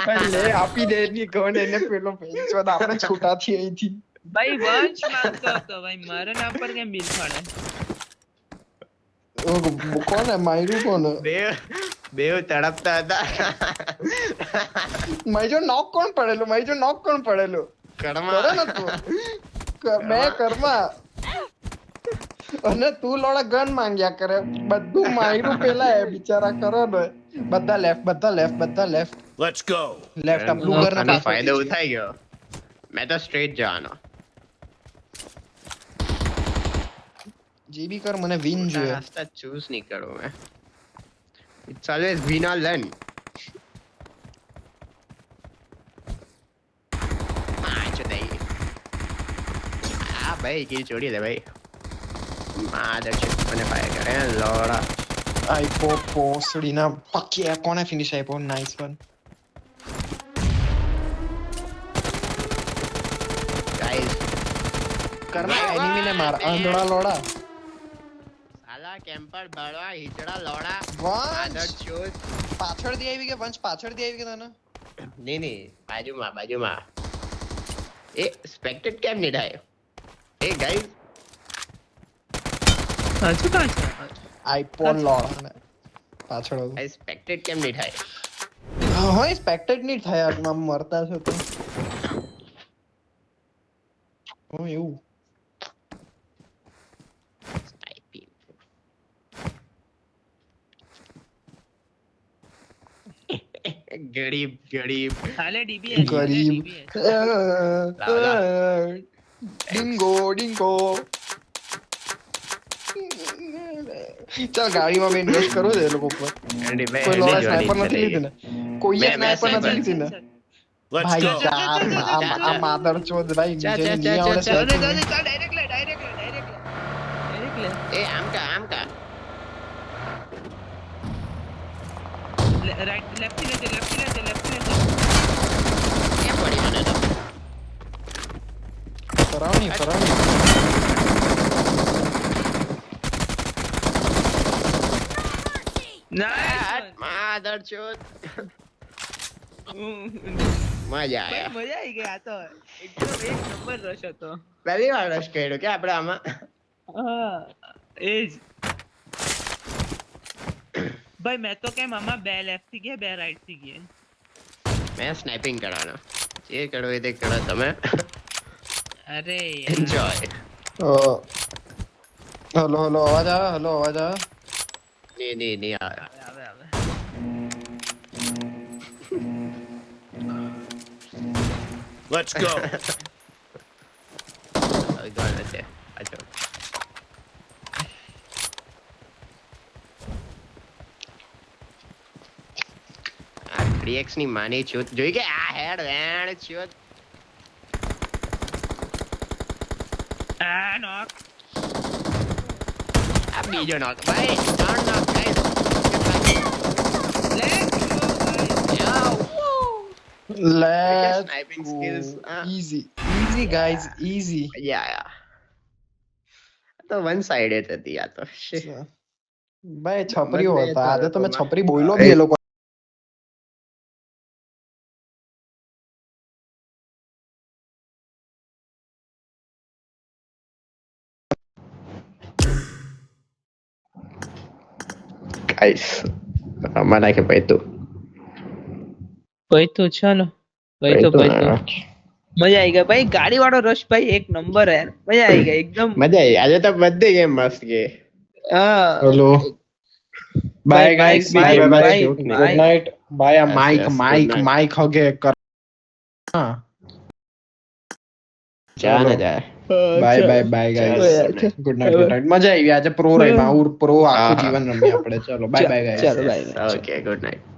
ભાઈ લે આપી દે ની ગન એને પેલો પેંચો આપણે છૂટા થી અહીંથી ભાઈ વંશ માંગતો હતો ભાઈ મારા નામ પર કેમ બિલ ફાડે કોને માર્યું કોને બેવ તડપતા હતા માઈજો નોક કોણ પડેલું કડમાં કરે ને તું મેં કર્મા અને તું લોડા ગન માંગ્યા કરે બધું માર્યું પેલા એ બિચારા કરો ને બધા left Let's go. Left blue ઘર આનો ફાયદો ઉઠાઈ ગયો મેં તો સ્ટ્રેટ જવાનો જીબી કર મને વિન જોઈએ રાસ્તા ચૂઝ નહીં કરું મેં it's always win or learn ભાઈ કિલ છોડી દે ભાઈ. માધર છે મને ફાયર કરે લોડા. આઈપો પોસડીના પક્યા કોને ફિનિશ આપ્યો નાઈસ વન ગાઈસ કરના એનિમીને માર આંધળા લોડા સાલા કેમ્પર બળવા હિચડા લોડા. માધર વંશ ચોદ. પાછળથી આવી કે વંશ પાછળથી આવી કે તને નહીં બાજુમાં એ સ્પેક્ટેડ કેમ નહીં થાય એ ગાઈસ હજુ કાં છે આઈપો લોડા પાછળ હતું. આ સ્પેક્ટેડ કેમ નહીં થાય. હા સ્પેક્ટેડ નહીં થાય આટમાં મરતા છો તો એવું ગરીબ હાલે ડીબીએસ ગરીબ ડિંગો ચાલ ગાડીમાં મેં ઇન્વેસ્ટ કરું છે એ લોકો પર કોઈ લોડા સ્નાઈપર નથી લીધી ને કોઈએ સ્નાઈપર નથી લીધી ને Let's ભાઈ go. આ માદરચોદ ભાઈ ચા, જેને ચા, નહીં ચા, આવડે ચા, સ્નાઈપર ડાયરેક્ટ લે એ આમ કા રાઈટ લેફ્ટ થી લેજે કેમ પડી મને તો કરાવની નાઈસ માધર ચોદ મજા આયા મજા આવી ગઈ આ તો એકદમ એક નંબર રશ હતો પહેલી વાર રશ કર્યો કે આપણે આમાં હા એજ ભાઈ મેં તો કેમ આમાં બે લેફ્ટ થી ગયા બે રાઈટ થી ગયા મેં સ્નાઇપિંગ કરવાનો જે કરો એ તે કરો તમે અરે એન્જોય હલો અવાજ આવે નહીં આવે આવે Let's go. હવે ગણ છે અચ્છા આ 3x ની માની છોત જોઈ કે આ હેડ વેણ છોત આ નોક આ બીજો નોક ભાઈ ત્રણ knock guys Let's sniping go. skills, Easy guys, easy. યા તો વન સાઇડેડ હતી આ તો ભાઈ છપરીઓ બંને હતા આજે તમે તારકોમાં. છપરી બોલો બી એ લોકો ગાઈસ આમાં નાખે ભાઈ તું ભાઈ તો ચાલો ભાઈ તો મજા આવી ગઈ ભાઈ ગાડી વાળો રશ ભાઈ એક નંબર યાર મજા આવી ગઈ એકદમ મજા આવી આજે તો બધી ગેમ મસ્ત ગઈ હા hello bye guys bye bye good good night bye આ Yes, good night. માઈક હગે કર હા જા ને જાય બાય ગાઈસ ગુડ નાઈટ મજા આવી આજે પ્રો રમ્યા પ્રો આખું જીવન રમ્યા આપણે ચલો બાય બાય ગાઈસ ચાલો બાય ઓકે ગુડ નાઈટ